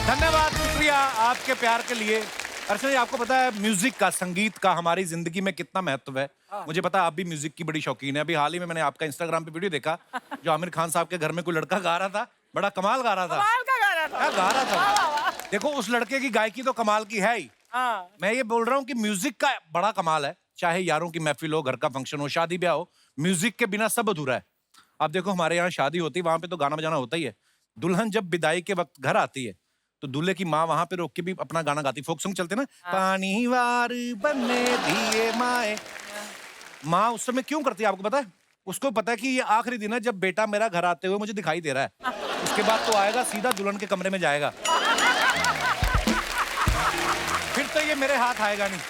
धन्यवाद, शुक्रिया आपके प्यार के लिए। अर्चना जी, आपको पता है म्यूजिक का, संगीत का हमारी जिंदगी में कितना महत्व है? मुझे पता है आप भी म्यूजिक की बड़ी शौकीन है। अभी हाल ही में मैंने आपका इंस्टाग्राम पे वीडियो देखा जो आमिर खान साहब के घर में कोई लड़का गा रहा था, बड़ा कमाल गा रहा था। कमाल का गा रहा था। क्या गा रहा था? वाह, वाह, वाह। देखो, उस लड़के की गायकी तो कमाल की है ही। हाँ। मैं ये बोल रहा हूँ कि म्यूजिक का बड़ा कमाल है। चाहे यारों की महफिल हो, घर का फंक्शन हो, शादी ब्याह हो, म्यूजिक के बिना सब अधूरा है। आप देखो, हमारे यहाँ शादी होती है, वहां पे तो गाना बजाना होता ही है। दुल्हन जब विदाई के वक्त घर आती है तो दूल्हे की माँ वहां पे रोक के भी अपना गाना गाती। फोक सॉन्ग चलते ना, पानी वार बनने दिए माए। माँ उस समय क्यों करती है आपको पता है? उसको पता है कि ये आखिरी दिन है जब बेटा मेरा घर आते हुए मुझे दिखाई दे रहा है। उसके बाद तो आएगा सीधा दुल्हन के कमरे में जाएगा, फिर तो ये मेरे हाथ आएगा नहीं।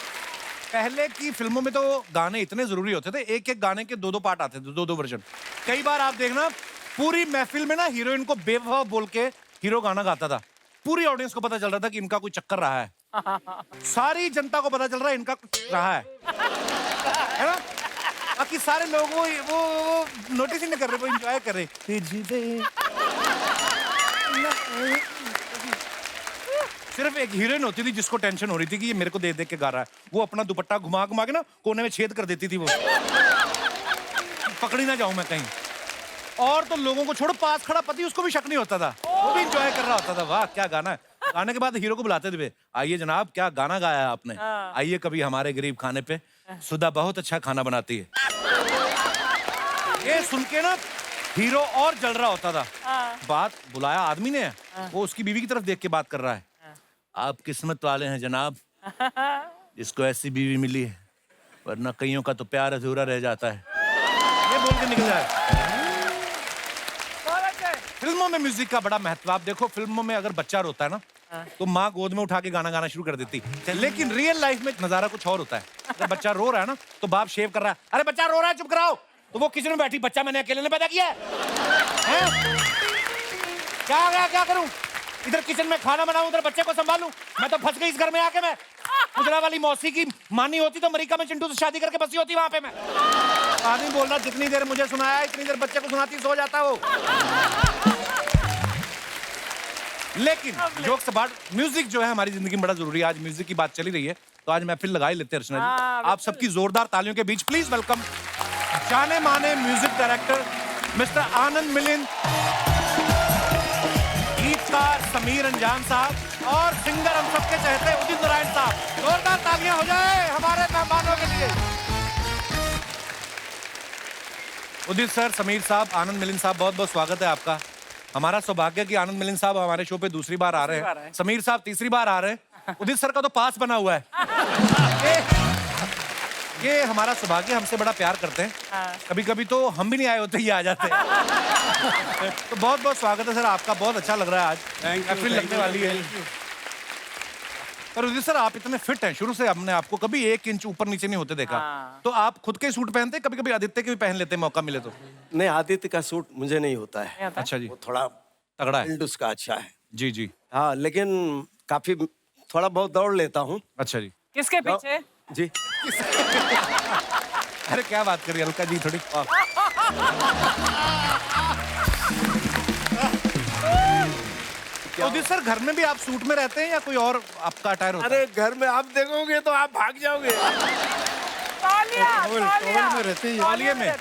पहले की फिल्मों में तो गाने इतने जरूरी होते थे, एक एक गाने के दो दो पार्ट आते थे, दो दो वर्जन। कई बार आप देखना, पूरी महफिल में ना हीरोइन को बेवफा बोल के हीरो गाना गाता था। पूरी ऑडियंस को पता चल रहा था कि इनका कोई चक्कर रहा है। सारी जनता को पता चल रहा है इनका कुछ रहा है ना? बाकी सारे लोग वो नोटिस ही नहीं कर रहे, वो एंजॉय कर रहे। सिर्फ एक हीरोइन होती थी जिसको टेंशन हो रही थी कि ये मेरे को देख देख के गा रहा है। वो अपना दुपट्टा घुमा घुमा के ना कोने में छेद कर देती थी, वो पकड़ी ना जाऊं मैं कहीं। और तो लोगों को छोड़ो, पास खड़ा पति उसको भी शक नहीं होता था, वो भी एंजॉय कर रहा होता था। वाह क्या गाना है। गाने के बाद हीरो को बुलाते थे, आइए जनाब, क्या गाना गाया है आपने, आइए कभी हमारे गरीब खाने पे, सुधा बहुत अच्छा खाना बनाती है। ये सुन के ना हीरो और जल रहा होता था। बात बुलाया आदमी ने, वो उसकी बीवी की तरफ देख के बात कर रहा है। आप किस्मत वाले हैं जनाब, जिसको ऐसी बीवी मिली है, वरना कईयों का तो प्यार अधूरा रह जाता है। ये बोल के निकल जाए। फिल्मों में म्यूजिक का बड़ा महत्व। आप देखो, फिल्मों में अगर बच्चा रोता है ना तो माँ गोद में उठा के गाना गाना शुरू कर देती है। लेकिन रियल लाइफ में नजारा कुछ और होता है। अगर बच्चा रो रहा है ना तो बाप शेव कर रहा है, अरे बच्चा रो रहा है चुप कराओ, तो वो किचन में बैठी, बच्चा मैंने अकेले ने पैदा किया है? क्या करूं? इधर किचन में खाना बनाऊं, उधर बच्चे को संभालूं। मैं तो फंस गई इस घर में आके। मैं गुजरा वाली मौसी की मानी होती तो अमेरिका में चिंटू से शादी करके बसी होती वहां पे। मैं आदमी बोल रहा, जितनी देर मुझे सुनाया इतनी देर बच्चे को सुनाती, सो जाता वो। लेकिन जोक्स अपार्ट, म्यूजिक जो है हमारी जिंदगी में बड़ा जरूरी है। आज म्यूजिक की बात चली रही है तो आज महफिल लगा ही लेते हैं। अर्चना जी, आप सबकी जोरदार तालियों के बीच प्लीज वेलकम जाने माने music director mister Anand Milind, गीतकार समीर अंजान साहब और सिंगर हम सबके चहेते उदित नारायण साहब। जोरदार तालियां हो जाए हमारे मेहमानों के लिए। उदित सर, समीर साहब, आनंद मिलिंद साहब, बहुत बहुत स्वागत है आपका। हमारा सौभाग्य कि आनंद मिलिंद साहब हमारे शो पे दूसरी बार आ रहे हैं, समीर साहब तीसरी बार आ रहे हैं, उदित सर का तो पास बना हुआ है। ये हमारा सौभाग्य, हमसे बड़ा प्यार करते हैं। कभी कभी तो हम भी नहीं आए होते, ये आ जाते हैं। तो बहुत बहुत स्वागत है सर आपका, बहुत अच्छा लग रहा है आज, महफिल लगने वाली है। पर उदित सर, आप इतने फिट हैं, शुरू से हमने आपको कभी 1 इंच ऊपर नीचे नहीं होते देखा। तो आप खुद के सूट पहनते, कभी कभी आदित्य के भी पहन लेते मौका मिले तो? नहीं, आदित्य का सूट मुझे नहीं होता है। अच्छा जी, वो थोड़ा तगड़ा है। बिल्ड उसका अच्छा है। जी जी। हाँ, लेकिन काफी थोड़ा बहुत दौड़ लेता हूँ। अच्छा जी। किसके पीछे? जी। अरे क्या बात करिए अलका जी, थोड़ी उदित सर, घर में भी आप सूट में रहते हैं या कोई और आपका अटायर होता है? अरे घर में आप देखोगे तो आप भाग जाओगे। टॉवल में रहते हैं, तौलिये में।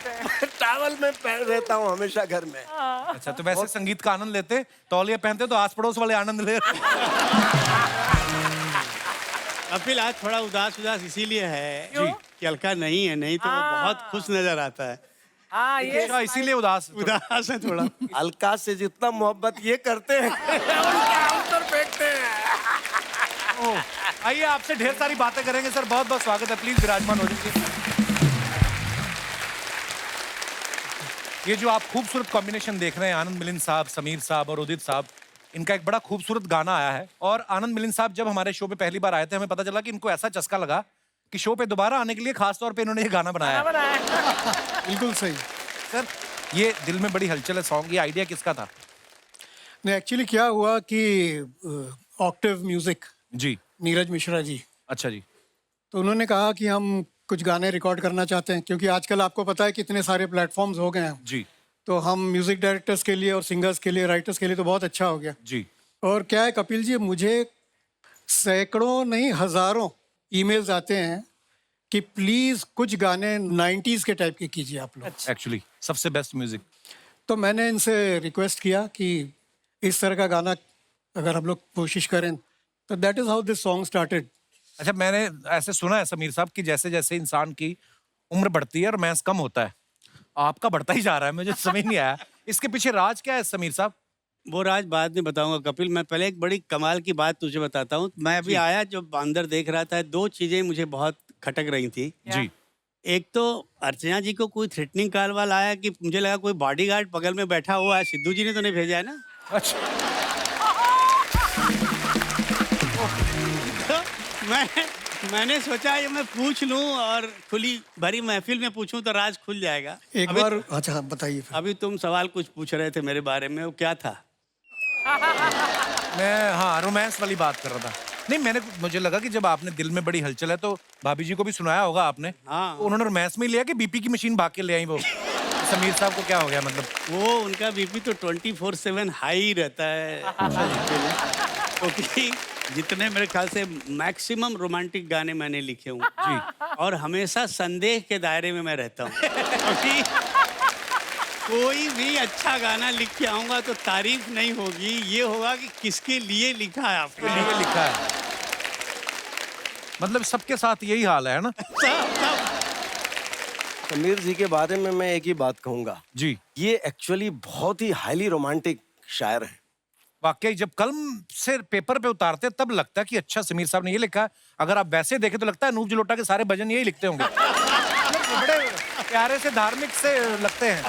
टॉवल में पहन रहता हूँ हमेशा घर में। अच्छा, तो वैसे संगीत का आनंद लेते, तौलिया पहनते तो आस पड़ोस वाले आनंद ले। कपिल आज थोड़ा उदास इसीलिए है क्यों? कि अलका नहीं है, नहीं तो वो बहुत खुश नजर आता है। हाँ, ये इसीलिए उदास उदास है थोड़ा। अलका से जितना मोहब्बत ये करते हैं उनके आंसर फेंकते हैं। आइए, आपसे ढेर सारी बातें करेंगे सर। बहुत बहुत स्वागत है, प्लीज विराजमान हो जाइए। ये जो आप खूबसूरत कॉम्बिनेशन देख रहे हैं, आनंद मिलिंद साहब, समीर साहब और उदित साहब, इनका एक बड़ा खूबसूरत गाना आया है। और आनंद मिलिंद साहब जब हमारे शो पे पहली बार आए थे, हमें पता चला कि इनको ऐसा चस्का लगा कि शो पे दोबारा आने के लिए खास तौर पे इन्होंने ये गाना बनाया है। बिल्कुल सही। सर, ये दिल में बड़ी हलचल है सॉन्ग, ये आइडिया किसका था? नहीं, एक्चुअली क्या हुआ कि ऑक्टेव म्यूजिक, जी, नीरज मिश्रा जी, अच्छा जी, तो उन्होंने कहा कि हम कुछ गाने रिकॉर्ड करना चाहते हैं, क्योंकि आजकल आपको पता है कितने सारे प्लेटफॉर्म्स हो गए हैं। जी, तो हम म्यूजिक डायरेक्टर्स के लिए और सिंगर्स के लिए, राइटर्स के लिए तो बहुत अच्छा हो गया। जी, और क्या है कपिल जी, मुझे सैकड़ों नहीं हजारों ईमेल्स आते हैं कि प्लीज कुछ गाने 90s के टाइप के कीजिए आप लोग। एक्चुअली सबसे बेस्ट म्यूजिक। तो मैंने इनसे रिक्वेस्ट किया कि इस तरह का गाना अगर हम लोग कोशिश करें, तो that is how this song started. अच्छा, मैंने ऐसे सुना है समीर साहब कि जैसे जैसे इंसान की उम्र बढ़ती है और मैस कम होता है, आपका बढ़ता ही जा रहा है। मुझे समझ नहीं आया इसके पीछे राज क्या है समीर साहब? वो राज बाद में बताऊंगा कपिल। मैं पहले एक बड़ी कमाल की बात तुझे बताता हूँ। मैं अभी आया जब अंदर देख रहा था, दो चीजें मुझे बहुत खटक रही थी। जी। एक तो अर्चना जी को कोई थ्रेटनिंग कॉल वाला आया कि मुझे लगा कोई बॉडीगार्ड बगल में बैठा हुआ है। सिद्धू जी ने तो नहीं भेजा है ना? अच्छा। मैंने सोचा ये मैं पूछ लूं और खुली भरी महफिल में पूछूं तो राज खुल जाएगा। एक बार अच्छा बताइए फिर। अभी तुम सवाल कुछ पूछ रहे थे मेरे बारे में, वो क्या था? मैं हाँ रोमांस वाली बात कर रहा था। नहीं, मुझे लगा कि जब आपने दिल में बड़ी हलचल है तो भाभी जी को भी सुनाया होगा आपने। हाँ। तो उन्होंने रोमांस में ही लिया कि बीपी की मशीन भाग के ले आई वो? समीर साहब को क्या हो गया मतलब? वो उनका बीपी तो 24/7 हाई रहता है। क्योंकि जितने मेरे ख्याल से मैक्सिमम रोमांटिक गाने मैंने लिखे हूँ जी, और हमेशा संदेह के दायरे में मैं रहता हूँ। क्योंकि कोई भी अच्छा गाना लिख के आऊंगा तो तारीफ नहीं होगी, ये होगा कि किसके लिए लिखा है आपने। लिए लिखा है मतलब सबके साथ यही हाल है ना? समीर जी के बारे में मैं एक ही बात कहूंगा जी। ये एक्चुअली बहुत ही हाईली रोमांटिक शायर है। वाकई जब कलम से पेपर पे उतारते तब लगता है कि अच्छा समीर साहब ने ये लिखा है। अगर आप वैसे देखें तो लगता है अनूप जलोटा के सारे भजन यही लिखते होंगे। बड़े प्यारे से धार्मिक से लगते हैं।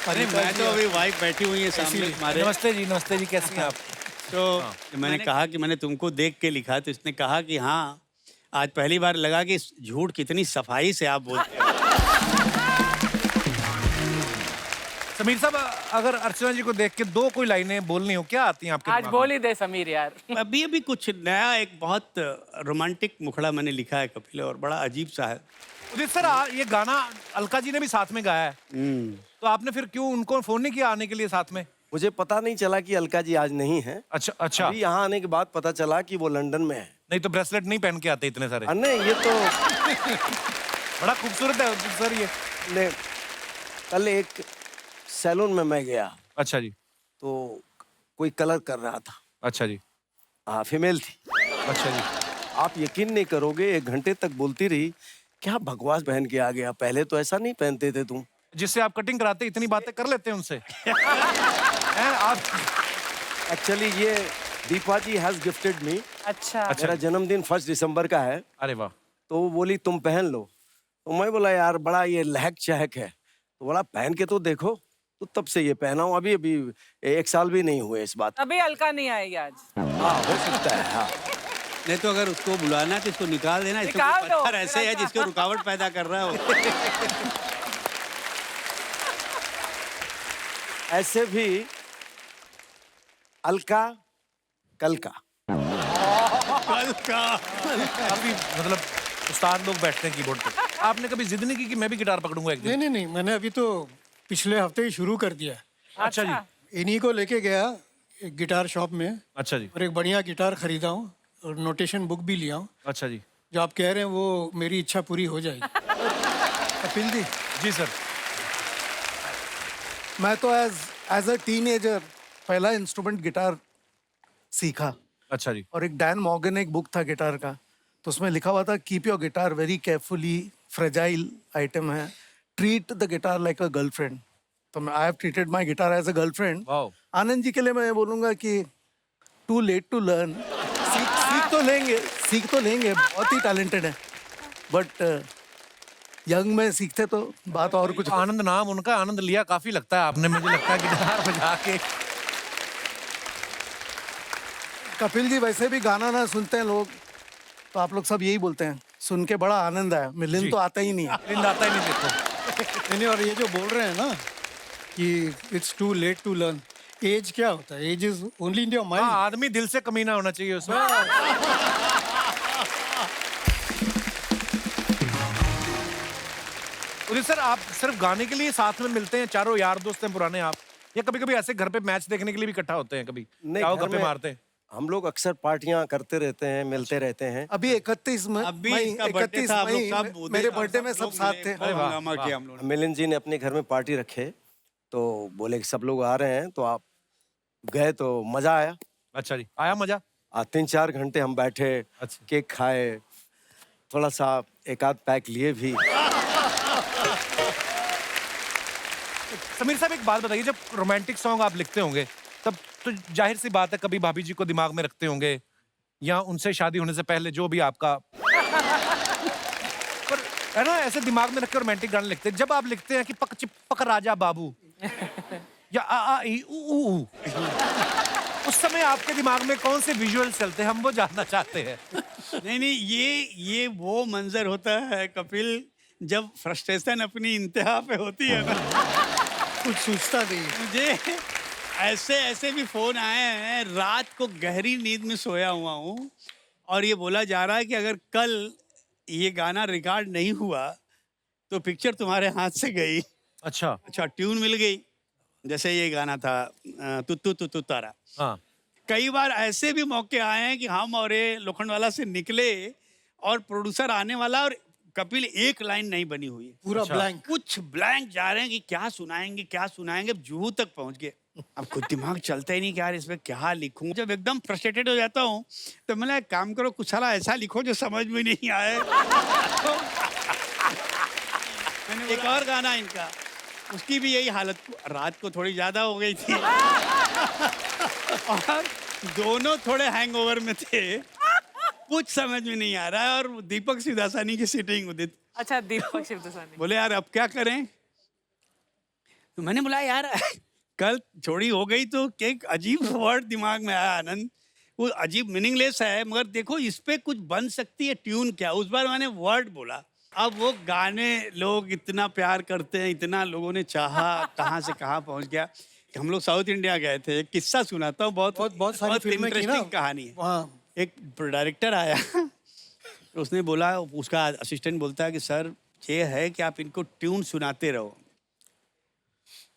अरे मैं तो अभी वाइफ बैठी हुई है सामने हमारे। नमस्ते जी, कैसी हैं आप? तो मैंने कहा कि मैंने तुमको देख के लिखा, तो इसने कहा कि हाँ, आज पहली बार लगा कि झूठ कितनी सफाई से आप बोलते हैं। समीर साहब, अगर अर्चना जी को देख के दो कोई लाइनें बोलनी हो, क्या आती हैं आपके आज दिमाग बोल ही दे समीर यार। अभी कुछ नया, एक बहुत रोमांटिक मुखड़ा मैंने लिखा है कपिल, और बड़ा अजीब सा है। उदित सर, ये गाना अलका जी ने भी साथ में गाया है, तो आपने फिर क्यों उनको फोन नहीं किया आने के लिए साथ में? मुझे पता नहीं चला कि अलका जी आज नहीं है। अच्छा। अभी यहाँ आने के बाद पता चला कि वो लंदन में है। नहीं तो ब्रेसलेट नहीं पहन के आते इतने सारे। नहीं, ये तो बड़ा खूबसूरत है उदित सर ये। ने, कल एक सैलून में मैं गया। अच्छा जी। तो कोई कलर कर रहा था। अच्छा जी। हाँ, फीमेल थी। अच्छा जी। आप यकीन नहीं करोगे, 1 घंटे तक बोलती रही, क्या बकवास पहन के आ गया, पहले तो ऐसा नहीं पहनते थे तुम। जिससे आप कटिंग कराते इतनी बातें कर लेते हैं उनसे। हैं आप? एक्चुअली ये दीपा जी हैज गिफ्टेड मी। अच्छा। मेरा जन्मदिन 1 दिसंबर का है। अरे वाह। तो वो बोली तुम पहन लो। तो मैं बोला यार बड़ा ये लहक चहक है। तो बोला पहन के तो देखो। तो तब से ये पहना हूँ। अभी 1 साल भी नहीं हुए इस बात। अभी अलका नहीं आएगी आज। हाँ, हो सकता है। हाँ। नहीं तो अगर उसको बुलाना तो इसको निकाल देना। इसको निकाल कोई दो। पत्थर ऐसे है जिसको रुकावट पैदा कर रहा हो। ऐसे भी अलका कल का। काफी मतलब उस्ताद लोग बैठते हैं कीबोर्ड पे। आपने कभी जिद नहीं की कि मैं भी गिटार पकड़ूंगा एक दिन? नहीं, मैंने अभी तो पिछले हफ्ते ही शुरू कर दिया है। अच्छा जी। इन्हीं को लेके गया एक गिटार शॉप में, अच्छा जी। और एक बढ़िया गिटार खरीदा हूँ और नोटेशन बुक भी लिया हूँ। अच्छा जी। जो आप कह रहे हैं वो मेरी इच्छा पूरी हो जाएगी। कपिल जी, जी सर। मैं तो एज अ टीनेजर पहला इंस्ट्रूमेंट गिटार सीखा, अच्छा जी। और एक डैन मॉर्गन एक बुक था गिटार का, तो उसमें लिखा हुआ था keep your guitar very carefully, fragile item है, treat the guitar like a girlfriend. तो मैं I have treated my guitar as a girlfriend. Wow. Anand ji के लिए मैं बोलूँगा कि टू लेट टू लर्न। सीख तो लेंगे, बहुत ही टैलेंटेड है, बट यंग में सीखते तो बात और कुछ। आनंद नाम उनका, आनंद लिया काफी लगता है आपने, मुझे लगता है गिटार बजा के। कपिल जी, वैसे भी गाना ना सुनते हैं लोग तो आप लोग सब यही बोलते हैं, सुन के बड़ा आनंद आया, मिलन तो आता ही नहीं है। नींद आता ही नहीं देखो। नहीं, और ये जो बोल रहे हैं ना कि it's too late to learn, age क्या होता है? Age is only in your हाँ, माइंड। आदमी दिल से कमीना होना चाहिए उसमें। उदित सर, आप सिर्फ गाने के लिए साथ में मिलते हैं, चारों यार दोस्त हैं पुराने आप, या कभी कभी ऐसे घर पे मैच देखने के लिए भी इकट्ठा होते हैं कभी? नहीं, क्या वो घर गप्पे में मारते हैं? हम लोग अक्सर पार्टियां करते रहते हैं, मिलते रहते हैं। अभी 31 अभी मई इसका बर्थडे 31 था, हम लोग मई सब उधर- मेरे बर्थडे में सब लोग साथ मिले, थे। खूब हंगामा किया हम लोगों ने। मिलिंद जी ने अपने घर में पार्टी रखे, तो बोले कि सब लोग आ रहे हैं, तो आप गए तो मजा आया। अच्छा जी, आया मजा? 3-4 घंटे हम बैठे, अच्छा। केक खाए, थोड़ा सा एक आध पैक लिए भी। समीर साहब एक बात बताइए, जब रोमांटिक सॉन्ग आप लिखते होंगे तब तो जाहिर सी बात है कभी भाभी जी को दिमाग में रखते होंगे या उनसे शादी होने से पहले जो भी आपका पर है ना, ऐसे दिमाग में रख के रोमांटिक गाने लिखते हैं। जब आप लिखते हैं कि पक चिपक राजा बाबू या आ ई ऊ ऊ, उस समय आपके दिमाग में कौन से विजुअल चलते हैं, हम वो जानना चाहते हैं। नहीं, ये वो मंजर होता है कपिल, जब फ्रस्ट्रेशन अपनी इंतहा पे होती है ना। कुछ सोचता नहीं है। मुझे ऐसे भी फोन आए हैं, रात को गहरी नींद में सोया हुआ हूँ और ये बोला जा रहा है कि अगर कल ये गाना रिकॉर्ड नहीं हुआ तो पिक्चर तुम्हारे हाथ से गई। अच्छा। अच्छा, ट्यून मिल गई, जैसे ये गाना था तुत्तू तुत्तू तारा। हाँ। कई बार ऐसे भी मौके आए हैं कि हम और ये लोखंडवाला से निकले और प्रोड्यूसर आने वाला और कपिल एक लाइन नहीं बनी हुई है, पूरा अच्छा। ब्लैंक। कुछ ब्लैंक जा रहे हैं कि क्या सुनाएंगे, अब जुहू तक पहुंच गए। अब खुद दिमाग चलता ही नहीं कि यार इसमें क्या लिखूं। जब एकदम फ्रस्ट्रेटेड हो जाता हूँ तो मैं एक काम करो, कुछ सारा ऐसा लिखो जो समझ में नहीं आए। मैंने एक और गाना इनका, उसकी भी यही हालत, रात को थोड़ी ज्यादा हो गई थी और दोनों थोड़े हैंगओवर में थे, कुछ समझ में नहीं आ रहा है। और दीपक सिदासानी की सीटिंग उदित अच्छा, दीपक शिवदसानी। बोले यार अब क्या करें, तो मैंने बोला यार कल चोरी हो गई तो एक अजीब वर्ड दिमाग में आया आनंद, वो अजीब मीनिंगलेस है मगर देखो इस पे कुछ बन सकती है ट्यून। क्या उस बार मैंने वर्ड बोला, अब वो गाने लोग इतना प्यार करते हैं, इतना लोगों ने चाहा, कहाँ से कहाँ पहुंच गया। हम लोग साउथ इंडिया गए थे, एक किस्सा सुनाता हूँ, बहुत सारी फिल्में की ना इंटरेस्टिंग कहानी है। वहाँ। एक डायरेक्टर आया तो उसने बोला, उसका असिस्टेंट बोलता है कि सर ये है कि आप इनको ट्यून सुनाते रहो।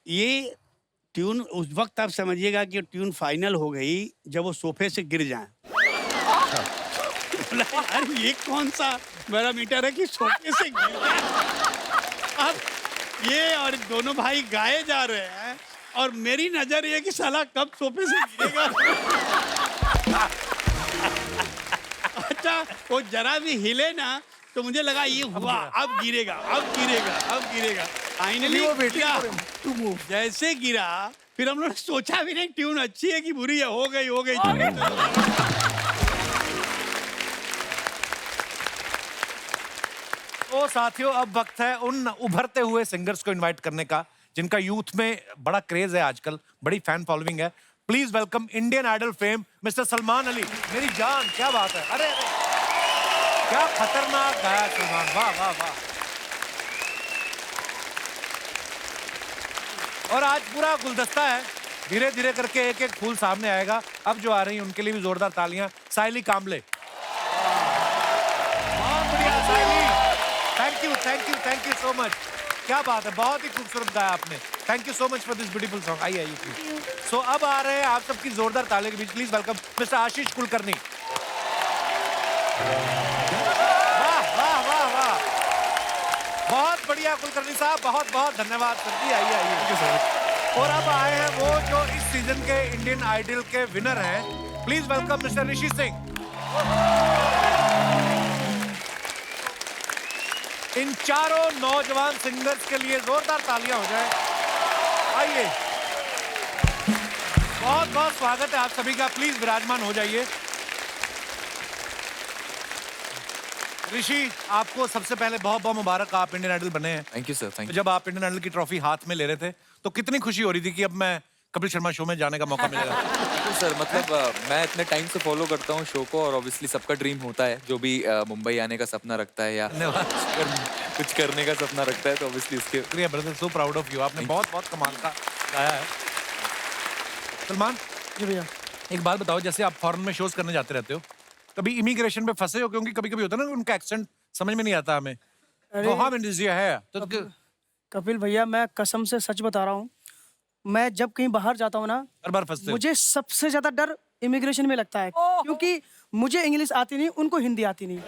ये ट्यून उस वक्त आप समझिएगा कि ट्यून फाइनल हो गई जब वो सोफे से गिर जाए। बोला यार ये कौन सा पैरामीटर है कि सोफे से गिर जाए। अब ये और दोनों भाई गाए जा रहे हैं और मेरी नजर ये कि साला कब सोफे से गिरेगा। अच्छा, वो जरा भी हिले ना तो मुझे लगा ये हुआ, अब गिरेगा, अब गिरेगा, अब गिरेगा। फाइनली वो वेटिंग गिरा, फॉर हिम टू मूव। जैसे गिरा फिर हम लोग ने सोचा भी नहीं ट्यून अच्छी है कि बुरी है, हो गई। तो साथियों, अब वक्त है उन उभरते हुए सिंगर्स को इनवाइट करने का जिनका यूथ में बड़ा क्रेज है आजकल, बड़ी फैन फॉलोइंग है। Please welcome Indian Idol fame mister Salman Ali. मेरी जान, क्या बात है, अरे क्या खतरनाक गाया सलमान, वाह वाह वाह। और आज पूरा गुलदस्ता है, धीरे धीरे करके एक एक फूल सामने आएगा। अब जो आ रही हैं उनके लिए भी जोरदार तालियां। साइली कामले, बहुत बढ़िया साइली, थैंक यू सो मच। क्या बात है, बहुत ही खूबसूरत गाया आपने। Thank you so much for this beautiful song. आइए प्लीज। सो अब आ रहे हैं आप सबकी जोरदार तालियों के बीच, प्लीज वेलकम मिस्टर आशीष कुलकर्णी। वाह वाह वाह वाह, बहुत बढ़िया कुलकर्णी साहब, बहुत बहुत धन्यवाद सर जी। आइए। और अब आए हैं वो जो इस सीजन के इंडियन आइडल के विनर हैं। प्लीज वेलकम मिस्टर ऋषि सिंह। इन चारों नौजवान सिंगर्स के लिए जोरदार तालियां हो जाए। आइए, बहुत बहुत स्वागत है आप सभी का, प्लीज विराजमान हो जाइए। ऋषि, आपको सबसे पहले बहुत बहुत मुबारक, आप इंडियन आइडल बने हैं। Thank you sir, thank you. जब आप इंडियन आइडल की ट्रॉफी हाथ में ले रहे थे तो कितनी खुशी हो रही थी कि अब मैं कपिल शर्मा शो में जाने का मौका मिलेगा? बिल्कुल सर, मतलब मैं इतने टाइम से फॉलो करता हूँ शो को और ऑब्वियसली सबका ड्रीम होता है, जो भी मुंबई आने का सपना रखता है या धन्यवाद। कुछ करने का सपना रखता है, तो ऑब्वियसली उसके शुक्रिया brother, so proud of you. आपने बहुत बहुत कमाल का गाया है। सलमान जी भैया। एक बात बताओ, जैसे आप फॉरेन में शोज करने जाते रहते हो, कभी इमिग्रेशन पे फंसे हो? क्योंकि कभी कभी होता है ना उनका एक्सेंट समझ में नहीं आता हमें। तो हाँ, इंडोनेशिया है तो कपिल भैया, मैं कसम से सच बता रहा हूँ, मैं जब कहीं बाहर जाता हूँ ना, हर बार फंसते हो। मुझे सबसे ज्यादा डर इमिग्रेशन में लगता है, क्योंकि मुझे इंग्लिश आती नहीं, उनको हिंदी आती नहीं।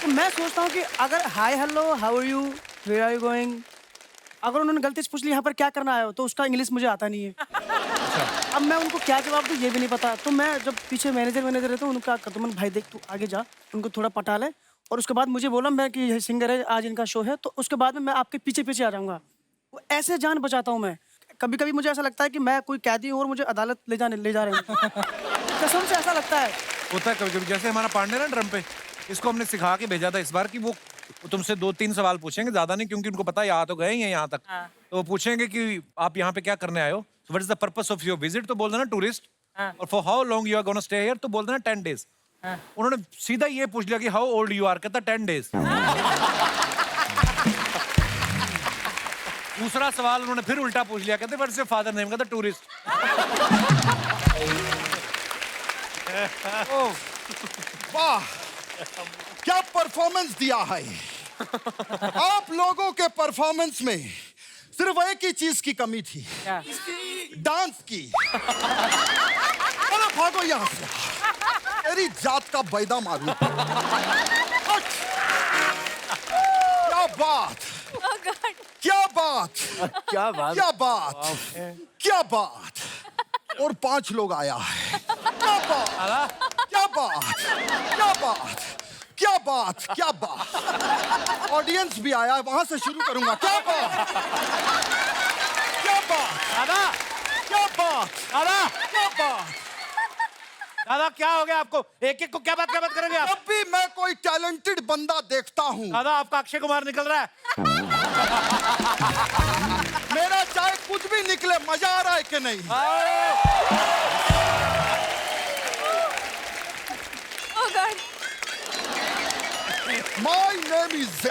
तो मैं सोचता हूँ कि अगर hi hello how are you where are you going, अगर उन्होंने गलती से पूछ लिया यहाँ पर क्या करना आए हो, तो उसका इंग्लिश मुझे आता नहीं है। अब मैं उनको क्या जवाब दूँ ये भी नहीं पता। तो मैं जब पीछे मैनेजर रहता हूँ, उनका कहता हूँ भाई देख तू आगे जा, उनको थोड़ा पटा ले, और उसके बाद मुझे बोला मैं कि ये सिंगर है, आज इनका शो है, तो उसके बाद में मैं आपके पीछे पीछे आ जाऊँगा। वो ऐसे जान बचाता हूँ मैं। कभी कभी मुझे ऐसा लगता है कि मैं कोई कैदी हूँ और मुझे अदालत ले जा रहे हैं। कसम से ऐसा लगता है। होता है कभी कभी, जैसे हमारा पार्टनर है ड्रम पे, इसको हमने सिखा के भेजा था इस बार कि वो तुमसे 2-3 सवाल पूछेंगे, ज्यादा नहीं, क्योंकि उनको पता है यहाँ तो गए ही हैं यहाँ तक। तो वो पूछेंगे कि आप यहाँ पे क्या करने आए हो, what is the purpose of your visit, तो बोल देना टूरिस्ट, और for how long you are gonna stay here, तो बोल देना 10 days। उन्होंने सीधा ये पूछ लिया कि हाउ ओल्ड यू आर, कहता 10 days। दूसरा सवाल उन्होंने फिर उल्टा पूछ लिया, कहते what is your father name, कहता टूरिस्ट। वाह, क्या परफॉर्मेंस दिया है। आप लोगों के परफॉर्मेंस में सिर्फ एक ही चीज की कमी थी, डांस की। अरे भागो यहाँ से, तेरी जात का बैदा मारू। क्या बात, क्या बात, क्या बात, क्या बात, क्या बात। और 5 लोग आया है। क्या बात, क्या बात, क्या बात, क्या बात, क्या बात। ऑडियंस भी आया है, वहां से शुरू करूंगा। क्या बात, क्या बात, दादा, क्या बात, दादा, क्या बात। दादा क्या हो गया आपको, एक एक को क्या बात करेंगे आप? जब भी मैं कोई टैलेंटेड बंदा देखता हूँ, दादा आपका अक्षय कुमार निकल रहा है। मेरा चाहे कुछ भी निकले, मजा आ रहा है कि नहीं? My name is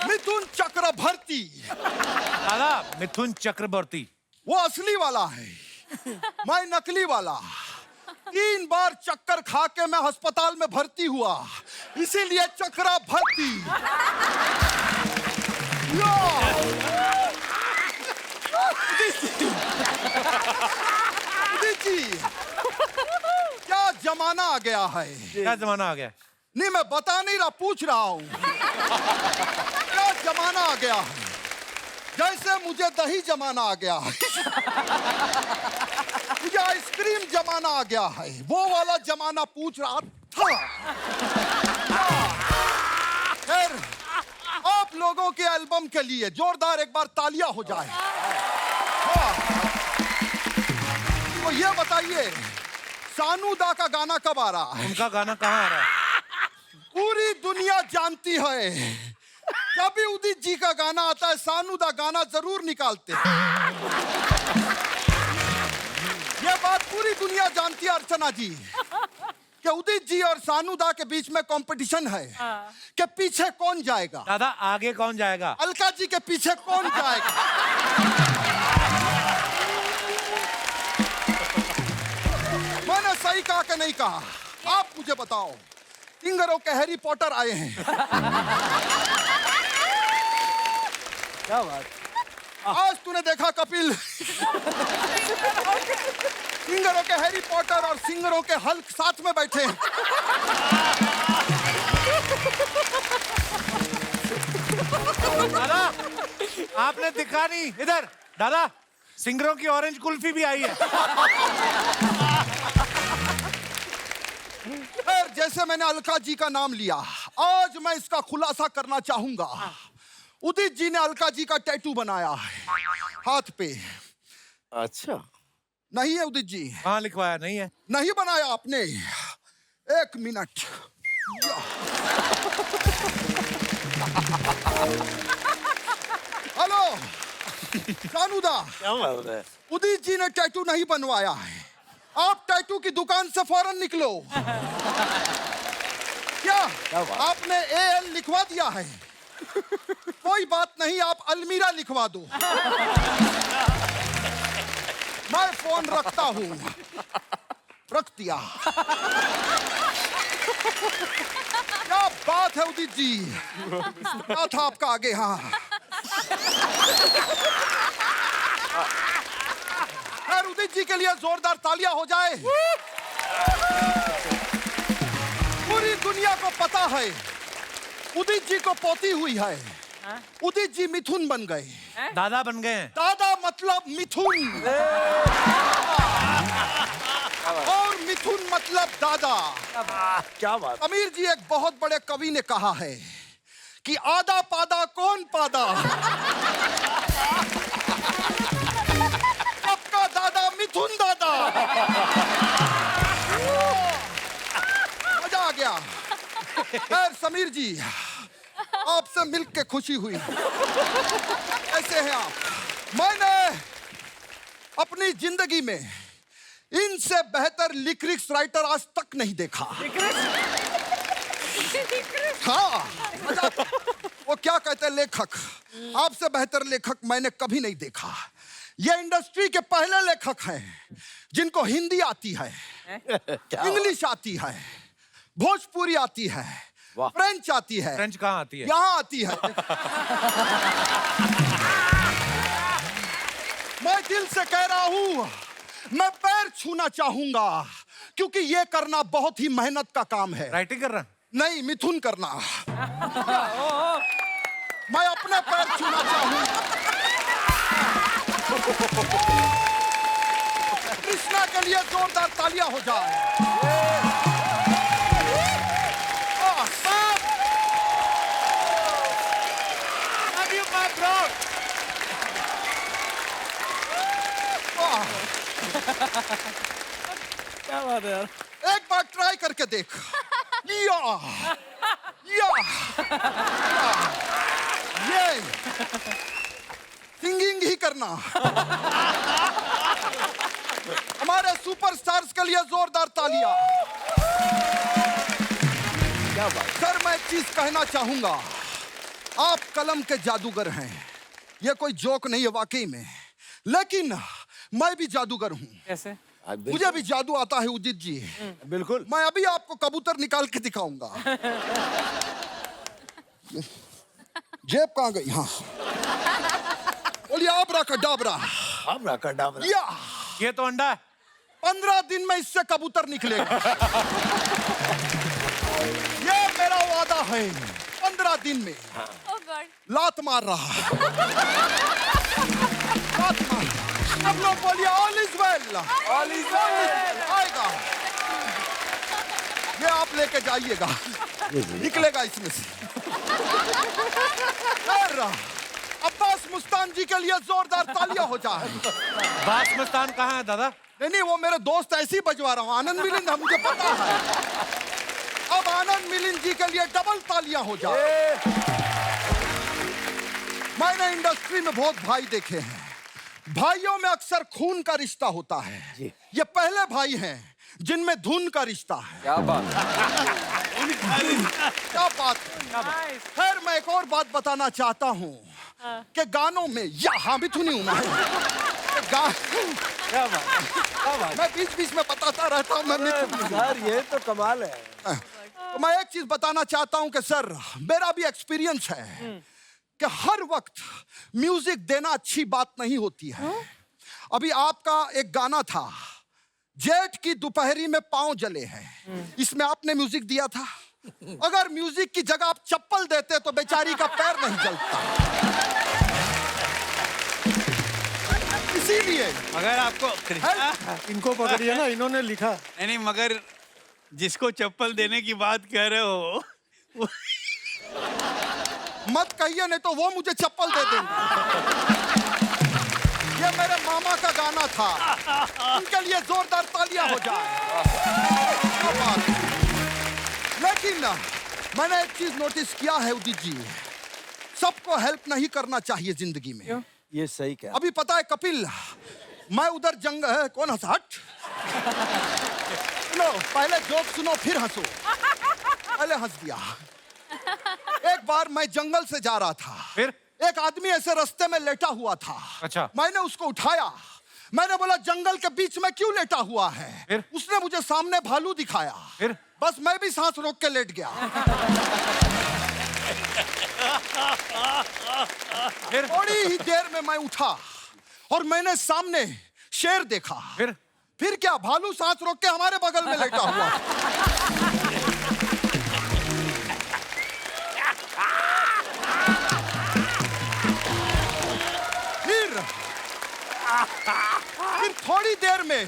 Mithun Chakraborty. दादा मिथुन चक्रवर्ती, वो असली वाला है, मैं नकली वाला। 3 बार चक्कर खा के मैं अस्पताल में भर्ती हुआ, इसीलिए चक्रवर्ती। जी, क्या जमाना आ गया है। क्या जमाना आ गया? नहीं मैं बता नहीं रहा, पूछ रहा हूँ। क्या जमाना आ गया है, जैसे मुझे दही जमाना आ गया है, मुझे आइसक्रीम जमाना आ गया है, वो वाला जमाना पूछ रहा था। फिर आप लोगों के एल्बम के लिए जोरदार एक बार तालियां हो जाए। हाँ। तो ये बताइए, सानूदा का गाना कब आ रहा है? उनका गाना कहाँ आ रहा है? पूरी दुनिया जानती है, जब भी उदित जी का गाना आता है, सानूदा गाना जरूर निकालते हैं। ये बात पूरी दुनिया जानती है अर्चना जी, कि उदित जी और सानूदा के बीच में कंपटीशन है कि पीछे कौन जाएगा। दादा आगे कौन जाएगा? अलका जी के पीछे कौन जाएगा। मैंने सही कहा कि नहीं कहा, आप मुझे बताओ। सिंगरों के हैरी पॉटर आए हैं। क्या बात। आज तूने देखा कपिल, सिंगरों के हैरी पॉटर और सिंगरों के हल्क साथ में बैठे हैं। दादा आपने दिखा नहीं इधर। दादा सिंगरों की ऑरेंज कुल्फी भी आई है। फिर जैसे मैंने अलका जी का नाम लिया, आज मैं इसका खुलासा करना चाहूंगा। उदित जी ने अलका जी का टैटू बनाया है हाथ पे। अच्छा, नहीं है उदित जी? कहाँ लिखवाया? नहीं है। नहीं बनाया आपने? 1 मिनट। हेलो सानूदा, क्या बात है। उदित जी ने टैटू नहीं बनवाया है, आप टैटू की दुकान से फौरन निकलो। क्या आपने AL लिखवा दिया है? कोई बात नहीं, आप अलमीरा लिखवा दो। मैं फोन रखता हूं। रख दिया। क्या बात है उदित जी, क्या था आपका आगे? हाँ के लिए जोरदार तालियां हो जाए। पूरी दुनिया को पता है उदित जी को पोती हुई है। उदित जी मिथुन बन गए, दादा बन गए हैं। दादा मतलब मिथुन और मिथुन मतलब दादा। क्या बात। अमीर जी, एक बहुत बड़े कवि ने कहा है कि आधा पादा कौन पादा, सबका दादा मिथुन दादा। मजा आ गया। खैर समीर जी, आपसे मिलकर खुशी हुई। कैसे हैं आप? मैंने अपनी जिंदगी में इनसे बेहतर लिरिक्स राइटर आज तक नहीं देखा। हाँ, वो क्या कहते हैं लेखक, आपसे बेहतर लेखक मैंने कभी नहीं देखा। ये इंडस्ट्री के पहले लेखक हैं जिनको हिंदी आती है, इंग्लिश आती है, भोजपुरी आती है, फ्रेंच आती है। फ्रेंच कहाँ आती है? यहाँ आती है। मैं दिल से कह रहा हूं, मैं पैर छूना चाहूंगा क्योंकि ये करना बहुत ही मेहनत का काम है। राइटिंग कर रहा? नहीं, मिथुन करना। मैं अपने पैर छूना चाहूंगा। कृष्णा के लिए जोरदार तालियां हो जाए। क्या बात है यार। एक बार ट्राई करके देख। या, या, ये सिंगिंग ही करना। हमारे सुपरस्टार्स के लिए जोरदार तालियां। क्या बात। सर, मैं एक चीज कहना चाहूंगा, आप कलम के जादूगर हैं। ये कोई जोक नहीं है वाकई में, लेकिन मैं भी जादूगर हूँ। कैसे? मुझे भी जादू आता है उदित जी। बिल्कुल। मैं अभी आपको कबूतर निकाल के दिखाऊंगा। जेब कहाँ गई? हाँ, बोलिए आबरा कडाबरा। आबरा कडाबरा। या, ये तो अंडा है। 15 दिन में इससे कबूतर निकलेगा। ये मेरा वादा है। 15 दिन में लात मार रहा। लात मार। अब लोग बोलिए all is well. All is well आएगा। ये आप लेके जाइएगा, निकलेगा इसमें से। अब्बास मुस्तान जी के लिए जोरदार तालियां हो जाए। बास मस्तान कहाँ है दादा? नहीं, वो मेरे दोस्त ऐसे ही बजवा रहा हूँ। आनंद मिलिंद है, मुझे पता है। अब आनंद मिलिंद जी के लिए डबल तालियां हो जाए। मैंने इंडस्ट्री में बहुत भाई देखे हैं। भाइयों में अक्सर खून का रिश्ता होता है। ये पहले भाई हैं जिनमें धुन का रिश्ता है। क्या बात। क्या बात। खैर, मैं एक और बात बताना चाहता हूँ कि गानों में यहाँ भी धुनी हूँ मैं। क्या बात। मैं बीच बीच में बताता रहता हूँ। मैं यार ये तो कमाल है। तो मैं एक चीज बताना चाहता हूँ कि सर, मेरा भी एक्सपीरियंस है कि हर वक्त म्यूजिक देना अच्छी बात नहीं होती है। अभी आपका एक गाना था, जेठ की दोपहरी में पांव जले हैं, इसमें आपने म्यूजिक दिया था। अगर म्यूजिक की जगह आप चप्पल देते तो बेचारी का पैर नहीं जलता। इसीलिए अगर आपको इनको पकड़िए ना, इन्होंने लिखा। नहीं, मगर जिसको चप्पल देने की बात कह रहे हो वो मत कहिए, नहीं तो वो मुझे चप्पल दे देंगे। ये मेरे मामा का गाना था, उनके लिए जोरदार तालियां हो जाए। लेकिन मैंने एक चीज नोटिस किया है उदित जी, सबको हेल्प नहीं करना चाहिए जिंदगी में। ये सही क्या। अभी पता है कपिल, मैं उधर जंग है, कौन हंसा? हट। सुनो, पहले जोक सुनो फिर हंसो। पहले हंस दिया। एक बार मैं जंगल से जा रहा था, फिर एक आदमी ऐसे रास्ते में लेटा हुआ था। अच्छा। मैंने उसको उठाया। मैंने बोला जंगल के बीच में क्यों लेटा हुआ है? फिर? उसने मुझे सामने भालू दिखाया। फिर? बस मैं भी सांस रोक के लेट गया। फिर थोड़ी ही देर में मैं उठा और मैंने सामने शेर देखा। फिर क्या, भालू सांस रोक के हमारे बगल में लेटा हुआ। फिर थोड़ी देर में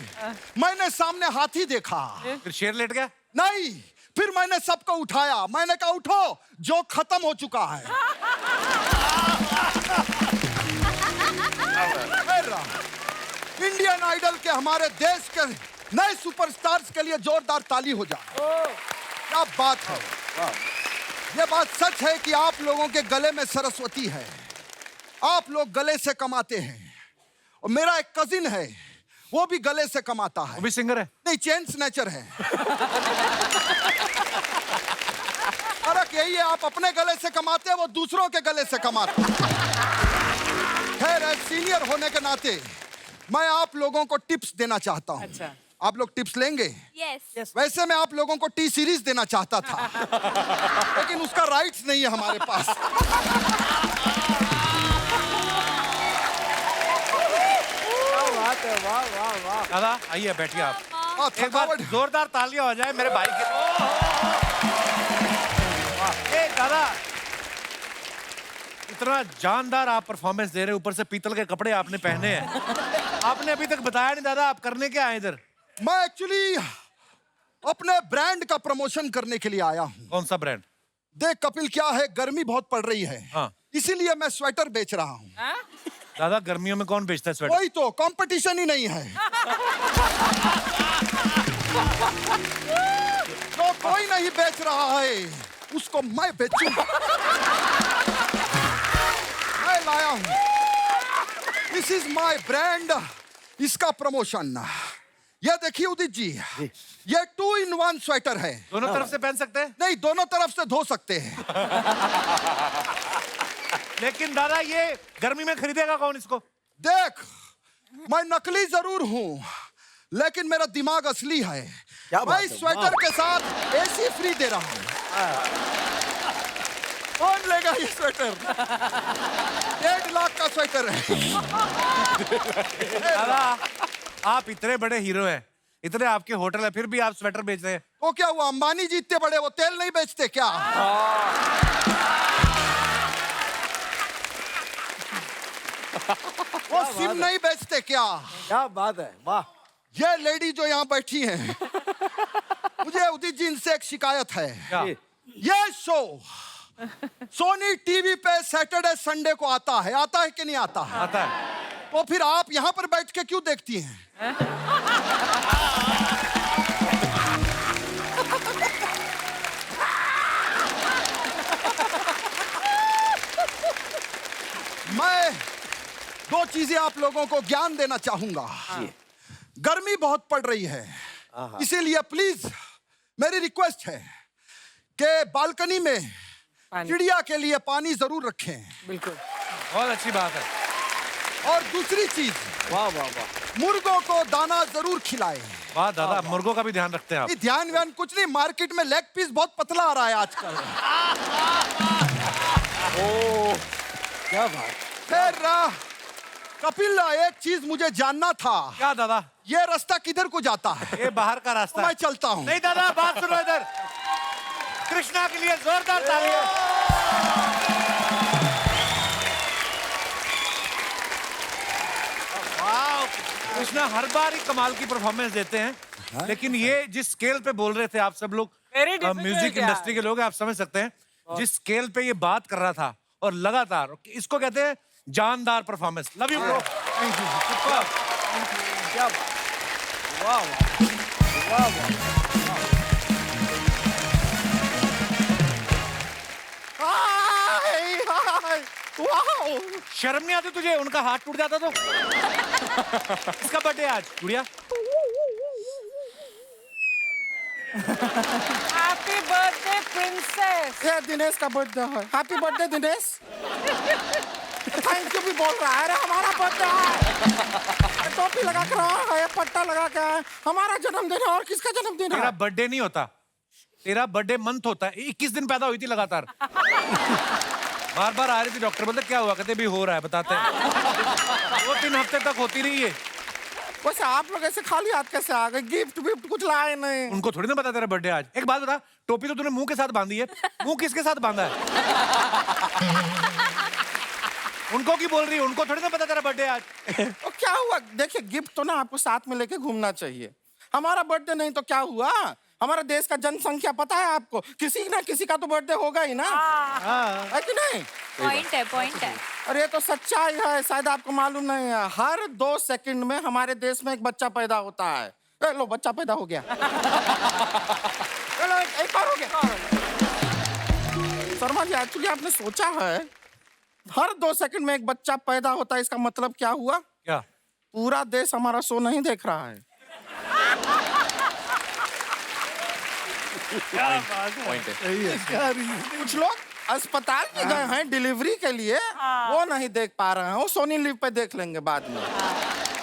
मैंने सामने हाथी देखा। फिर शेर लेट गया। नहीं, फिर मैंने सबको उठाया। मैंने कहा उठो, जो खत्म हो चुका है। इंडियन आइडल के हमारे देश के नए सुपरस्टार्स के लिए जोरदार ताली हो जाए। क्या बात है। ये बात सच है कि आप लोगों के गले में सरस्वती है। आप लोग गले से कमाते हैं। और मेरा एक कजिन है, वो भी गले से कमाता है। वो भी सिंगर है? नहीं, चेन स्नैचर है। फर्क यही है, आप अपने गले से कमाते हैं, वो दूसरों के गले से कमाते हैं। खैर, सीनियर होने के नाते मैं आप लोगों को टिप्स देना चाहता हूँ। अच्छा। आप लोग टिप्स लेंगे? यस। वैसे मैं आप लोगों को टी सीरीज देना चाहता था, लेकिन उसका राइट्स नहीं है हमारे पास। दादा आइए, बैठिए आप। एक बार थकावट। जोरदार तालियां हो जाए मेरे भाई के। ए दादा, इतना जानदार आप परफॉर्मेंस दे रहे हैं, ऊपर से पीतल के कपड़े आपने पहने हैं। आपने अभी तक बताया नहीं दादा, आप करने क्या आए इधर? मैं एक्चुअली अपने ब्रांड का प्रमोशन करने के लिए आया हूँ। कौन सा ब्रांड? देख कपिल, क्या है, गर्मी बहुत पड़ रही है। हाँ। इसीलिए मैं स्वेटर बेच रहा हूँ। दादा, गर्मियों में कौन बेचता है स्वेटर? वही तो, कंपटीशन ही नहीं है। जो कोई नहीं बेच रहा है, उसको मैं बेचूंगा। मैं लाया हूँ, दिस इज माय ब्रांड, इसका प्रमोशन। ये देखिए उदित जी, ये 2 in 1 स्वेटर है। दोनों तरफ से पहन सकते हैं? नहीं, दोनों तरफ से धो सकते हैं। लेकिन दादा, ये गर्मी में खरीदेगा कौन इसको? देख, मैं नकली जरूर हूँ, लेकिन मेरा दिमाग असली है। मैं इस स्वेटर के साथ एसी फ्री दे रहा हूँ। कौन लेगा ये स्वेटर? 1.5 लाख का स्वेटर है। दादा, आप इतने बड़े हीरो हैं, इतने आपके होटल है, फिर भी आप स्वेटर बेच रहे हैं। वो क्या हुआ, अंबानी जी इतने बड़े, वो तेल नहीं बेचते क्या? वो सिम नहीं बेचते क्या? क्या बात है, वाह। ये लेडी जो यहाँ बैठी है, मुझे उदित जी इनसे एक शिकायत है। क्या? ये शो सोनी टीवी पे सैटरडे संडे को आता है कि नहीं आता है? आता है। तो फिर आप यहाँ पर बैठ के क्यों देखती हैं? मैं 2 चीजें आप लोगों को ज्ञान देना चाहूंगा। गर्मी बहुत पड़ रही है, इसीलिए प्लीज मेरी रिक्वेस्ट है कि बालकनी में चिड़िया के लिए पानी जरूर रखें। बिल्कुल। बहुत अच्छी बात है। और दूसरी चीज, वाह वाह वाह, मुर्गों को दाना जरूर खिलाएं। वाह दादा, मुर्गों का भी ध्यान रखते हैं आप। नहीं, ध्यान व्यान कुछ नहीं, मार्केट में लेग पीस बहुत पतला आ रहा है आजकल। क्या बात। खैर, कपिल, एक चीज मुझे जानना था। क्या दादा? ये रास्ता किधर को जाता है? ये बाहर का रास्ता मैं है। चलता हूँ। नहीं दादा, बात सुनो इधर। कृष्णा के लिए जोरदार तालियां। वाह, कृष्णा हर बार ही कमाल की परफॉर्मेंस देते हैं, लेकिन ये जिस स्केल पे बोल रहे थे आप सब लोग, Very difficult म्यूजिक यार। इंडस्ट्री के लोग हैं, आप समझ सकते हैं जिस स्केल पे ये बात कर रहा था, और लगातार, इसको कहते हैं जानदार performance. Love you bro. Thank you. क्या बात, वाह वाह वाह वाह। शर्म नहीं आती तुझे? उनका हाथ टूट जाता तो। इसका बर्थडे आज, गुड़िया। Happy birthday princess. ये दिनेश का बर्थडे है। Happy birthday Dinesh. Thank you भी बोल रहा है। अरे हमारा बर्थडे है। टोपी लगा कर रहा है, पट्टा लगा के, हमारा जन्मदिन है। और किसका जन्मदिन तेरा है? बर्थडे नहीं होता, तेरा बर्थडे मंथ होता है। 21 दिन पैदा हुई थी लगातार। बार बार आ रही थी, डॉक्टर बोलते क्या हुआ, कहते भी हो रहा है, बताते हैं। 2-3 हफ्ते तक होती रही है। वैसे आप लोग ऐसे खाली हाथ कैसे आ गए? गिफ्ट विफ्ट कुछ लाए नहीं? उनको थोड़ी ना पता तेरा बर्थडे आज। एक बात बता, टोपी तो तूने मुंह के साथ बांधी है, मुंह किसके साथ बांधा है? उनको की बोल रही है? उनको थोड़ी ना पता तेरा बर्थडे आज। तो क्या हुआ? देखिए, गिफ्ट तो ना आपको साथ में लेके घूमना चाहिए। हमारा बर्थडे नहीं तो क्या हुआ? हमारे देश का जनसंख्या पता है आपको? किसी ना किसी का तो बर्थडे होगा ही ना, है कि नहीं? पॉइंट है। और ये तो सच्चाई है, शायद आपको मालूम नहीं है। हर 2 सेकंड में हमारे देश में एक बच्चा पैदा होता है। लो, बच्चा पैदा हो गया। चलो, एक और हो गया। शर्मा जी, एक्चुअली आपने सोचा है, हर 2 सेकंड में एक बच्चा पैदा होता है, इसका मतलब क्या हुआ? क्या? पूरा देश हमारा शो नहीं देख रहा है। पॉइंट है। कुछ लोग अस्पताल में गए हैं डिलीवरी के लिए, वो नहीं देख पा रहे हैं, वो सोनी लिव पे देख लेंगे बाद में।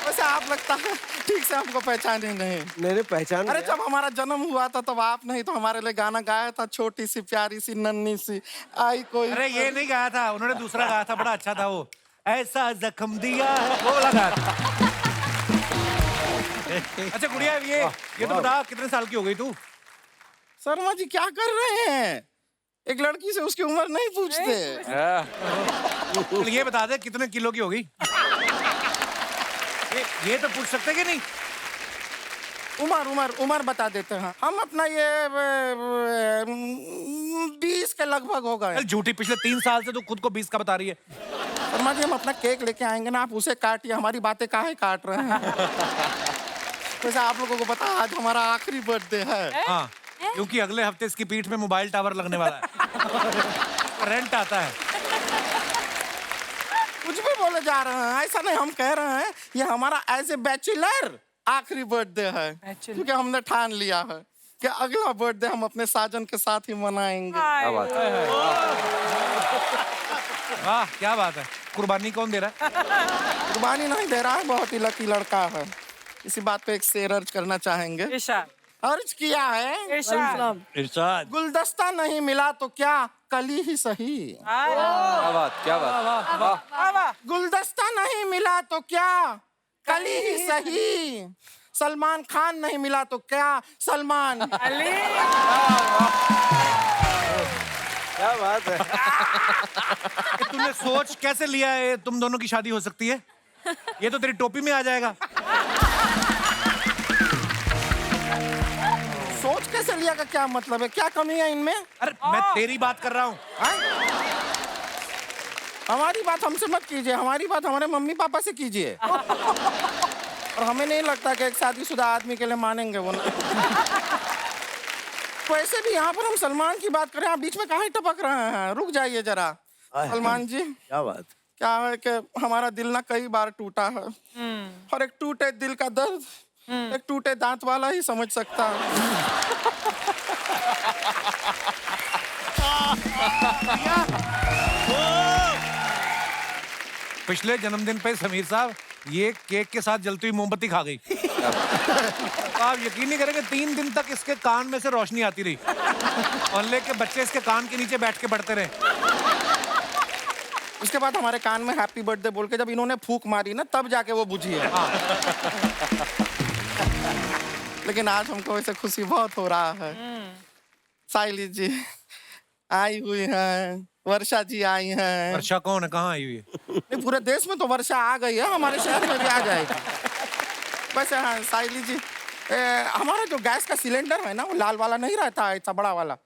वैसे आप लगता है ठीक से हमको पहचाने नहीं। मैंने पहचान अरे लिया। जब हमारा जन्म हुआ था तब आप नहीं तो हमारे लिए गाना गाया था, छोटी सी प्यारी सी नन्ही सी आई कोई। अरे ये नहीं गाया था, उन्होंने दूसरा गाया था, बड़ा अच्छा था वो। ऐसा जख्म दिया है, वो वाला गाया था। अच्छा गुड़िया, ये तो बता, कितने साल की हो गई तू? शर्मा जी क्या कर रहे हैं? एक लड़की से उसकी उम्र नहीं पूछते। तो ये बता दे कितने किलो की होगी? ये तो पूछ सकते कि नहीं? उम्र बता देते हैं हम। अपना ये 20 के लगभग हो गए। चल झूठी, पिछले 3 साल से तू खुद को 20 का बता रही है। शर्मा जी, हम अपना केक लेके आएंगे ना, आप उसे काटिए, हमारी बातें काहे काट रहे हैं? वैसे आप लोगों को पता है आज हमारा आखिरी बर्थडे है। हाँ, क्योंकि अगले हफ्ते इसकी पीठ में मोबाइल टावर लगने वाला है। रेंट आता है। कुछ भी बोले जा रहे हैं, ऐसा नहीं। हम कह रहे हैं ये हमारा एज ए बैचलर आखिरी बर्थडे है, क्योंकि हमने ठान लिया है कि अगला बर्थडे हम अपने साजन के साथ ही मनाएंगे। क्या बात है। वाह, क्या बात है। कुर्बानी कौन दे रहा है? कुर्बानी नहीं दे रहा है, बहुत ही लकी लड़का है। इसी बात पे एक शेर अर्ज करना चाहेंगे। अर्ज किया है, इरशाद। गुलदस्ता नहीं मिला तो क्या, कली ही सही। क्या बात, क्या बात। गुलदस्ता नहीं मिला तो क्या, कली ही सही। सलमान खान नहीं मिला तो क्या, सलमान अली। क्या बात है। तूने सोच कैसे लिया है तुम दोनों की शादी हो सकती है? ये तो तेरी टोपी में आ जाएगा। सोच कैसे लिया का क्या मतलब है? क्या कमी है इनमें? अरे मैं तेरी बात कर रहा हूँ। हमारी बात हमसे मत कीजिए, हमारी बात हमारे मम्मी पापा से कीजिए। और हमें नहीं लगता कि एक शादीशुदा आदमी के लिए मानेंगे वो ना। वैसे भी यहाँ पर हम सलमान की बात करें, आप बीच में काहे टपक रहे हैं? रुक जाइए जरा। सलमान जी, क्या बात। क्या है कि हमारा दिल ना कई बार टूटा है, और एक टूटे दिल का दर्द एक टूटे दांत वाला ही समझ सकता है। पिछले जन्मदिन पे समीर साहब ये केक के साथ जलती हुई मोमबत्ती खा गई। आप यकीन नहीं करेंगे, 3 दिन तक इसके कान में से रोशनी आती रही और लेके बच्चे इसके कान के नीचे बैठ के पढ़ते रहे। उसके बाद हमारे कान में हैप्पी बर्थडे बोल के जब इन्होंने फूंक मारी ना, तब जाके वो बुझी है। लेकिन आज हमको वैसे खुशी बहुत हो रहा है। साइली जी आई हुई हैं, वर्षा जी आई हैं। वर्षा कौन है, कहाँ आई हुई है? नहीं, पूरे देश में तो वर्षा आ गई है, हमारे शहर में भी आ जाएगी। वैसे हाँ साइली जी, हमारा जो गैस का सिलेंडर है ना, वो लाल वाला नहीं रहता है, इतना बड़ा वाला,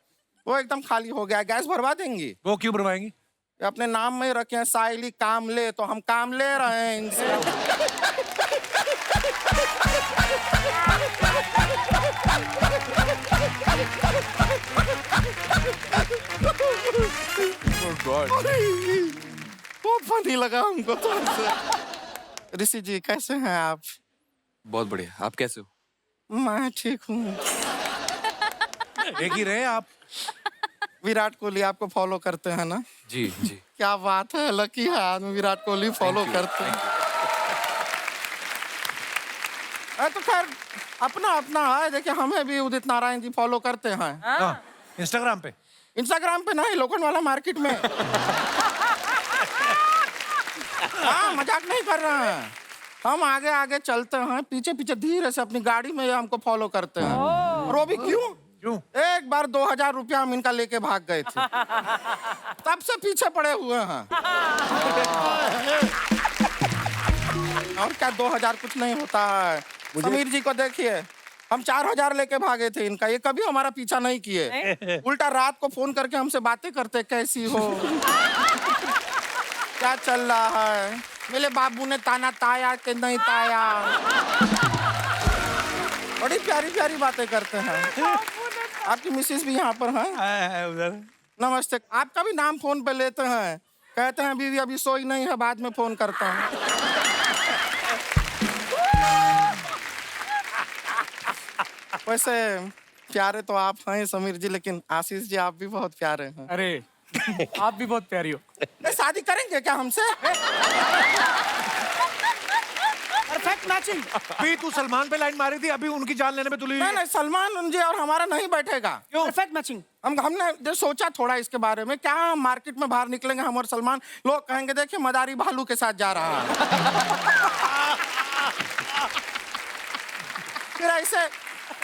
वो एकदम खाली हो गया है। गैस भरवा देंगी? वो क्यों भरवाएंगी? अपने नाम में रखे हैं साइली काम ले, तो हम काम ले रहे हैं इनसे। बहुत फनी लगा हमको तो। ऋषि जी कैसे हैं आप? बहुत बढ़िया, आप कैसे हो? मैं ठीक हूँ। एक ही रहे आप। विराट कोहली आपको फॉलो करते हैं ना? जी जी। क्या बात है, लकी है आदमी, विराट कोहली फॉलो करते हैं। तो खैर अपना अपना है। देखिए हमें भी उदित नारायण जी फॉलो करते हैं। हाँ, इंस्टाग्राम पे? इंस्टाग्राम पे नहीं, लोखंडवाला मार्केट में। हाँ, मजाक नहीं कर रहे हैं। हम आगे आगे चलते हैं, पीछे पीछे धीरे से अपनी गाड़ी में ये हमको फॉलो करते हैं। और वो भी क्यों? क्यों? एक बार 2000 रुपया हम इनका लेके भाग गए थे, तब से पीछे पड़े हुए हैं। और क्या 2000 कुछ नहीं होता है। समीर जी को देखिए, हम 4000 लेके भागे थे इनका, ये कभी हमारा पीछा नहीं किए। उल्टा रात को फोन करके हमसे बातें करते, कैसी हो, क्या चल रहा है, मेरे बाबू ने ताना ताया कि नहीं ताया। बड़ी प्यारी प्यारी बातें करते हैं। आपकी मिसेस भी यहाँ पर हैं? उधर नमस्ते। आपका भी नाम फोन पे लेते हैं, कहते हैं बीवी अभी सोई नहीं है, बाद में फोन करता हूँ। वैसे प्यारे तो आप हैं समीर जी, लेकिन आशीष जी आप भी बहुत प्यारे हैं। अरे आप भी बहुत प्यारी हो। शादी करेंगे क्या हमसे? Perfect matching. अभी तू सलमान पे लाइन मारी थी, अभी उनकी जान लेने में तुली। नहीं, सलमान जी और हमारा नहीं बैठेगा। Perfect matching. हमने जो सोचा थोड़ा इसके बारे में, क्या हम मार्केट में बाहर निकलेंगे हम और सलमान, लोग कहेंगे देखिए मदारी भालू के साथ जा रहा है। फिर ऐसे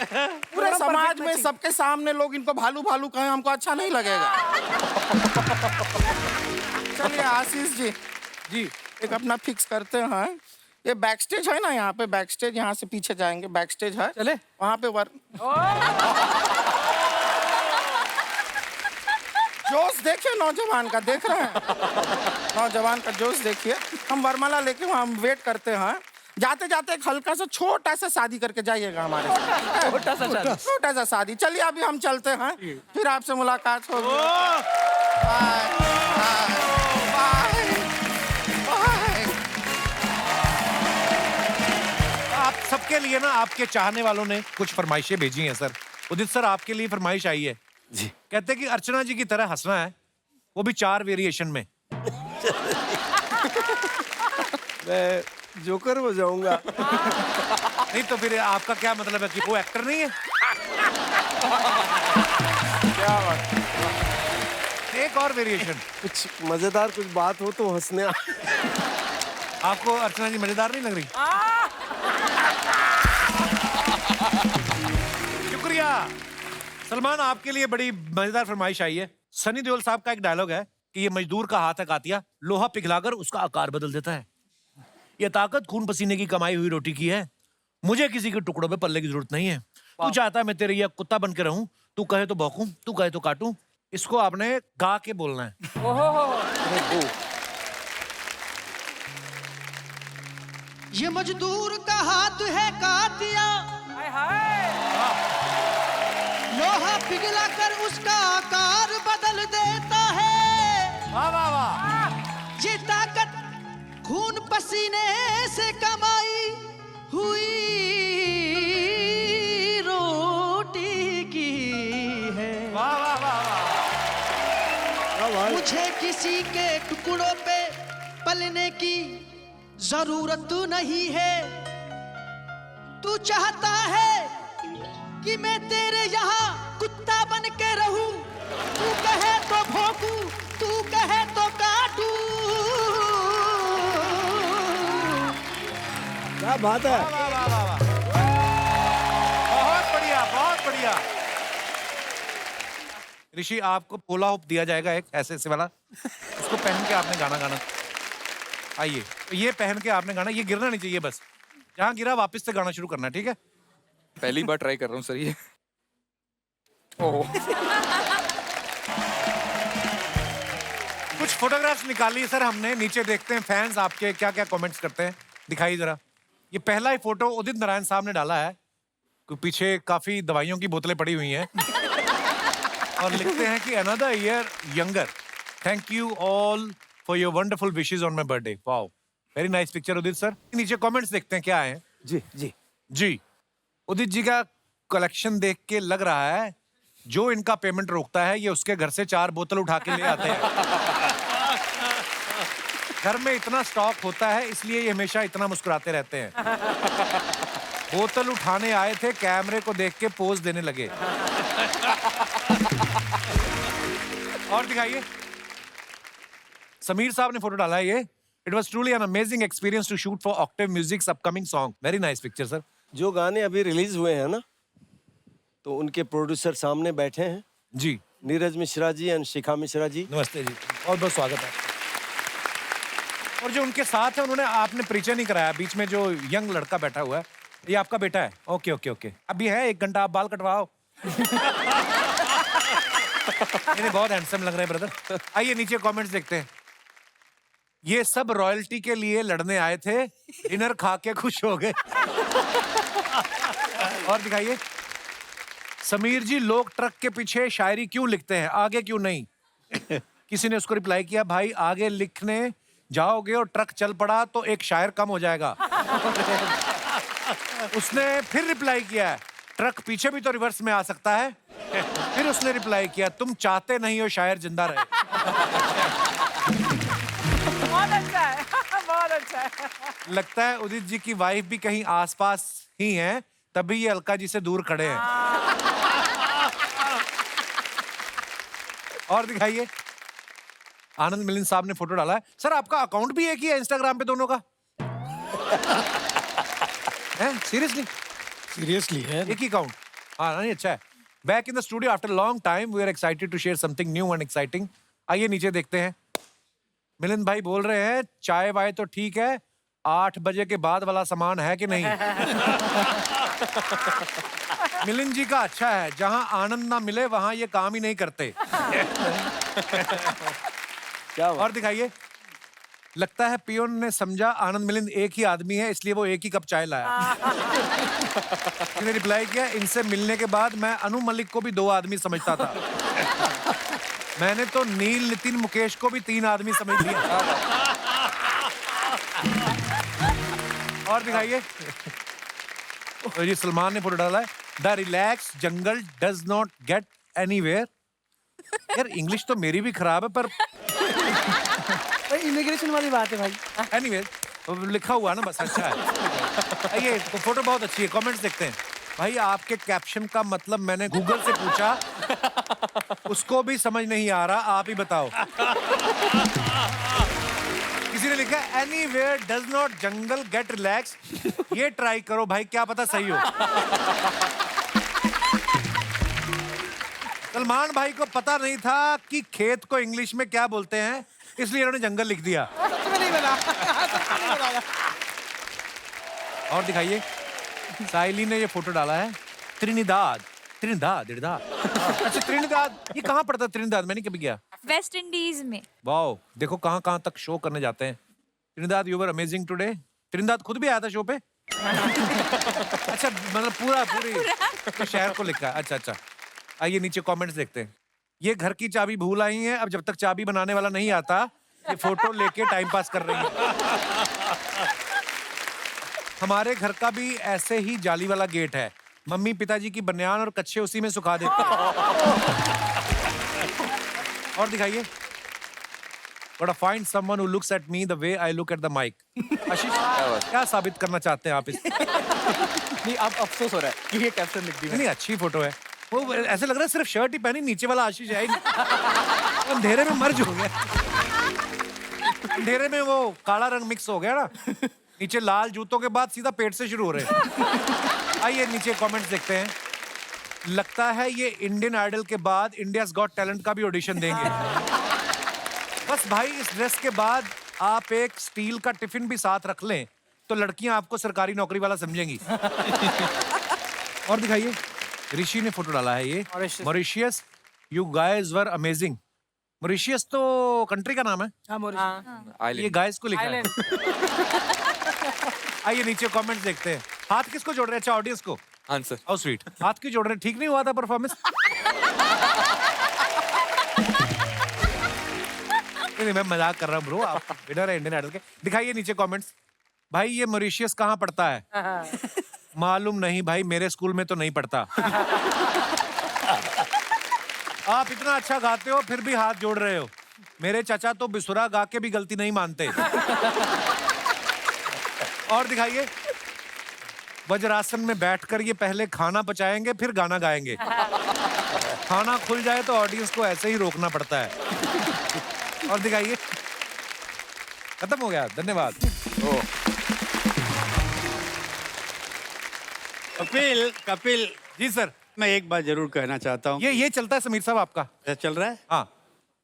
पूरे समाज में सबके सामने लोग इनको भालू भालू कहें, हमको अच्छा नहीं लगेगा। चलिए आशीष जी, जी एक अपना फिक्स करते हैं। ये बैक स्टेज है ना, यहाँ पे बैक स्टेज, यहाँ से पीछे जाएंगे, बैक स्टेज है, चले वहाँ पे जोश देखिए नौजवान का, देख रहे हैं नौजवान का जोश देखिए। हम वरमाला लेके वहाँ वेट करते हैं। जाते जाते एक हल्का सा छोटा सा शादी करके जाइएगा हमारे साथ। छोटा सा शादी। चलिए अभी हम चलते हैं, फिर आपसे मुलाकात होगी। Bye bye bye. आप सबके लिए ना, आपके चाहने वालों ने कुछ फरमाइशें भेजी हैं सर। उदित सर आपके लिए फरमाइश आई है जी। कहते हैं कि अर्चना जी की तरह हंसना है, वो भी 4 वेरिएशन में। मैं जोकर हो जाऊंगा। नहीं तो फिर आपका क्या मतलब है कि वो एक्टर नहीं है? क्या बात। एक और वेरिएशन। कुछ मजेदार कुछ बात हो तो हंसने आपको अर्चना जी मजेदार नहीं लग रही? शुक्रिया। सलमान आपके लिए बड़ी मजेदार फरमाइश आई है। सनी देओल साहब का एक डायलॉग है कि ये मजदूर का हाथ है कातिया, लोहा पिघलाकर उसका आकार बदल देता है। ये ताकत खून पसीने की कमाई हुई रोटी की है। मुझे किसी के टुकड़ों पे पल्ले की जरूरत नहीं है। तू चाहता है मैं तेरे ये कुत्ता बन के रहूं, तू कहे तो भौंकूं, तू कहे तो काटूं। इसको आपने गा के बोलना है। ये मजदूर का हाथ है कातिया, हाय हाय। लोहा पिघला कर उसका आकार बदल देता है। वाह वाह वाह। ये ताकत खून पसीने से कमाई हुई रोटी की है। वाह वाह वाह। मुझे किसी के टुकड़ों पे पलने की जरूरत नहीं है। तू चाहता है कि मैं तेरे यहाँ कुत्ता बन के रहूं, तू कहे तो भौंकूं, तू कहे तो काटूं। क्या बात है। वाह वाह वाह वाह। बहुत बढ़िया, बहुत बढ़िया। ऋषि आपको पोला होप दिया जाएगा एक ऐसे वाला, उसको पहन के आपने गाना गाना। आइए, तो ये पहन के आपने गाना, ये गिरना नहीं चाहिए, बस जहां गिरा वापस से गाना शुरू करना है, ठीक है? पहली बार ट्राई कर रहा हूँ सर ये। कुछ फोटोग्राफ्स निकाली सर हमने, नीचे देखते हैं फैंस आपके क्या क्या कमेंट्स करते हैं। दिखाइए जरा। ये पहला ही फोटो उदित नारायण साहब ने डाला है। पीछे काफी दवाइयों की बोतलें पड़ी हुई हैं और लिखते हैं कि another year younger, thank you all for your wonderful wishes on my birthday. Wow, very nice picture Udit sir. नीचे कमेंट्स देखते हैं क्या है। जी जी जी, उदित जी का कलेक्शन देख के लग रहा है जो इनका पेमेंट रोकता है ये उसके घर से 4 बोतल उठा के ले आते हैं। घर में इतना स्टॉक होता है इसलिए ये हमेशा इतना मुस्कुराते रहते हैं। बोतल उठाने आए थे, कैमरे को देख के पोज देने लगे। और दिखाइए, समीर साहब ने फोटो डाला है ये। It was truly an amazing experience to shoot for Octave Music's upcoming song. Very nice picture, sir. जो गाने अभी रिलीज हुए हैं ना, तो उनके प्रोड्यूसर सामने बैठे हैं, जी नीरज मिश्रा जी एंड शिखा मिश्रा जी। नमस्ते जी, बहुत बहुत स्वागत है। और जो उनके साथ है, उन्होंने आपने परिचय नहीं कराया, बीच में जो यंग लड़का बैठा हुआ है, ये आपका बेटा है। ओके ओके ओके, अभी है 1 घंटा, आप बाल कटवाओ। इन्हें बहुत हैंडसम लग रहे हैं ब्रदर। आइए नीचे कमेंट्स देखते हैं। ये सब रॉयल्टी के लिए लड़ने आए थे, डिनर खा के खुश हो गए। और दिखाइए। समीर जी, लोग ट्रक के पीछे शायरी क्यों लिखते हैं, आगे क्यों नहीं? किसी ने उसको रिप्लाई किया, भाई आगे लिखने जाओगे और ट्रक चल पड़ा तो एक शायर कम हो जाएगा। उसने फिर रिप्लाई किया, ट्रक पीछे भी तो रिवर्स में आ सकता है। फिर उसने रिप्लाई किया, तुम चाहते नहीं हो शायर जिंदा रहे। बहुत अच्छा है, बहुत अच्छा है। लगता है उदित जी की वाइफ भी कहीं आसपास ही हैं, तभी ये अलका जी से दूर खड़े हैं। और दिखाइए। आनंद मिलिंद साहब ने फोटो डाला है। सर आपका अकाउंट भी एक ही है इंस्टाग्राम पे दोनों का? हैं सीरियसली? सीरियसली है। एक ही अकाउंट? हाँ नहीं, अच्छा है। Back in the studio after long time, we are excited to share something new and exciting. आइए नीचे देखते हैं। मिलिंद भाई बोल रहे हैं, चाय वाय तो ठीक है, 8 बजे के बाद वाला सामान है कि नहीं? मिलिंद जी का अच्छा है, जहां आनंद ना मिले वहां ये काम ही नहीं करते। क्या और दिखाइए। लगता है पियोन ने समझा आनंद मिलिंद एक ही आदमी है, इसलिए वो एक ही कप चाय लाया। मैंने रिप्लाई किया, इनसे मिलने के बाद मैं अनु मलिक को भी 2 आदमी समझता था। मैंने तो नील, नितिन, मुकेश को भी 3 आदमी समझ लिया। और दिखाइए। तो ये सलमान ने फोटो डाला है, the relax jungle does not gate anywhere. यार इंग्लिश तो मेरी भी खराब है, पर इमिग्रेशन वाली बात है भाई। एनीवे लिखा हुआ ना, बस अच्छा है। आइए, तो फोटो बहुत अच्छी है। कमेंट्स देखते हैं। भाई आपके कैप्शन का मतलब मैंने गूगल से पूछा, उसको भी समझ नहीं आ रहा, आप ही बताओ। किसी ने लिखा anywhere does not jungle get relax. ये ट्राई करो भाई, क्या पता सही हो। सलमान भाई को पता नहीं था कि खेत को इंग्लिश में क्या बोलते हैं, इसलिए इन्होंने जंगल लिख दिया। और दिखाइए। साइली ने ये फोटो डाला है, त्रिनिदाद। अच्छा त्रिनिदाद, ये कहाँ पड़ता है त्रिनिदाद? मैंने कभी गया। वेस्ट इंडीज में। वाओ, देखो कहाँ तक शो करने जाते हैं। Trinidad, you were amazing today. Trinidad खुद भी आया था शो पे? अच्छा, मतलब पूरी शहर को लिखा है। अच्छा। आइए नीचे कमेंट्स देखते हैं। ये घर की चाबी भूल आई है, अब जब तक चाबी बनाने वाला नहीं आता, ये फोटो लेके टाइम पास कर रही है। हमारे घर का भी ऐसे ही जाली वाला गेट है, मम्मी पिताजी की बनियान और कच्छे उसी में सुखा देते हैं। और दिखाइए। Gotta find someone who looks at me the way I look at the mic. आशीष, क्या साबित करना चाहते हैं आप इस? नहीं, अब अफसोस हो रहा है कि ये कैप्शन लिख दी मैंने। नहीं, अच्छी फोटो है। वो ऐसे लग रहा है सिर्फ शर्ट ही पहनी, नीचे वाला आशीष है ही नहीं। अंधेरे में मर्ज हो गया। अंधेरे में वो काला रंग मिक्स हो गया ना, नीचे लाल जूतों के बाद सीधा पेट से शुरू हो रहे हैं। आइए नीचे कमेंट्स देखते हैं। लगता है ये इंडियन आइडल के बाद इंडियाज गॉट टैलेंट का भी ऑडिशन देंगे। बस भाई, इस ड्रेस के बाद आप एक स्टील का टिफिन भी साथ रख लें तो लड़कियां आपको सरकारी नौकरी वाला समझेंगी। और दिखाइए। ऋषि ने फोटो डाला है, ये Mauritius. You guys were amazing. Mauritius तो कंट्री का नाम है। ये गाइज को लिखा है। आइए नीचे कमेंट्स देखते हैं। हाथ किसको जोड़ रहे हैं? अच्छा, ऑडियंस को। आंसर। How sweet. हाथ क्यों जोड़ रहे हैं? ठीक नहीं हुआ था परफॉर्मेंस? नहीं, मैं मजाक कर रहा हूँ ब्रो, आप विनर है इंडियन आइडल के। दिखाइए नीचे कमेंट्स। भाई ये मॉरिशियस कहाँ पड़ता है? मालूम नहीं भाई, मेरे स्कूल में तो नहीं पढ़ता। आप इतना अच्छा गाते हो फिर भी हाथ जोड़ रहे हो। मेरे चाचा तो बिसुरा गा के भी गलती नहीं मानते। और दिखाइए। वज्रासन में बैठकर ये पहले खाना पचाएंगे फिर गाना गाएंगे। खाना खुल जाए तो ऑडियंस को ऐसे ही रोकना पड़ता है। और दिखाइए। खत्म हो गया, धन्यवाद। कपिल जी सर। मैं एक बात जरूर कहना चाहता हूँ। ये चलता है समीर साहब आपका? ऐसा चल रहा है हाँ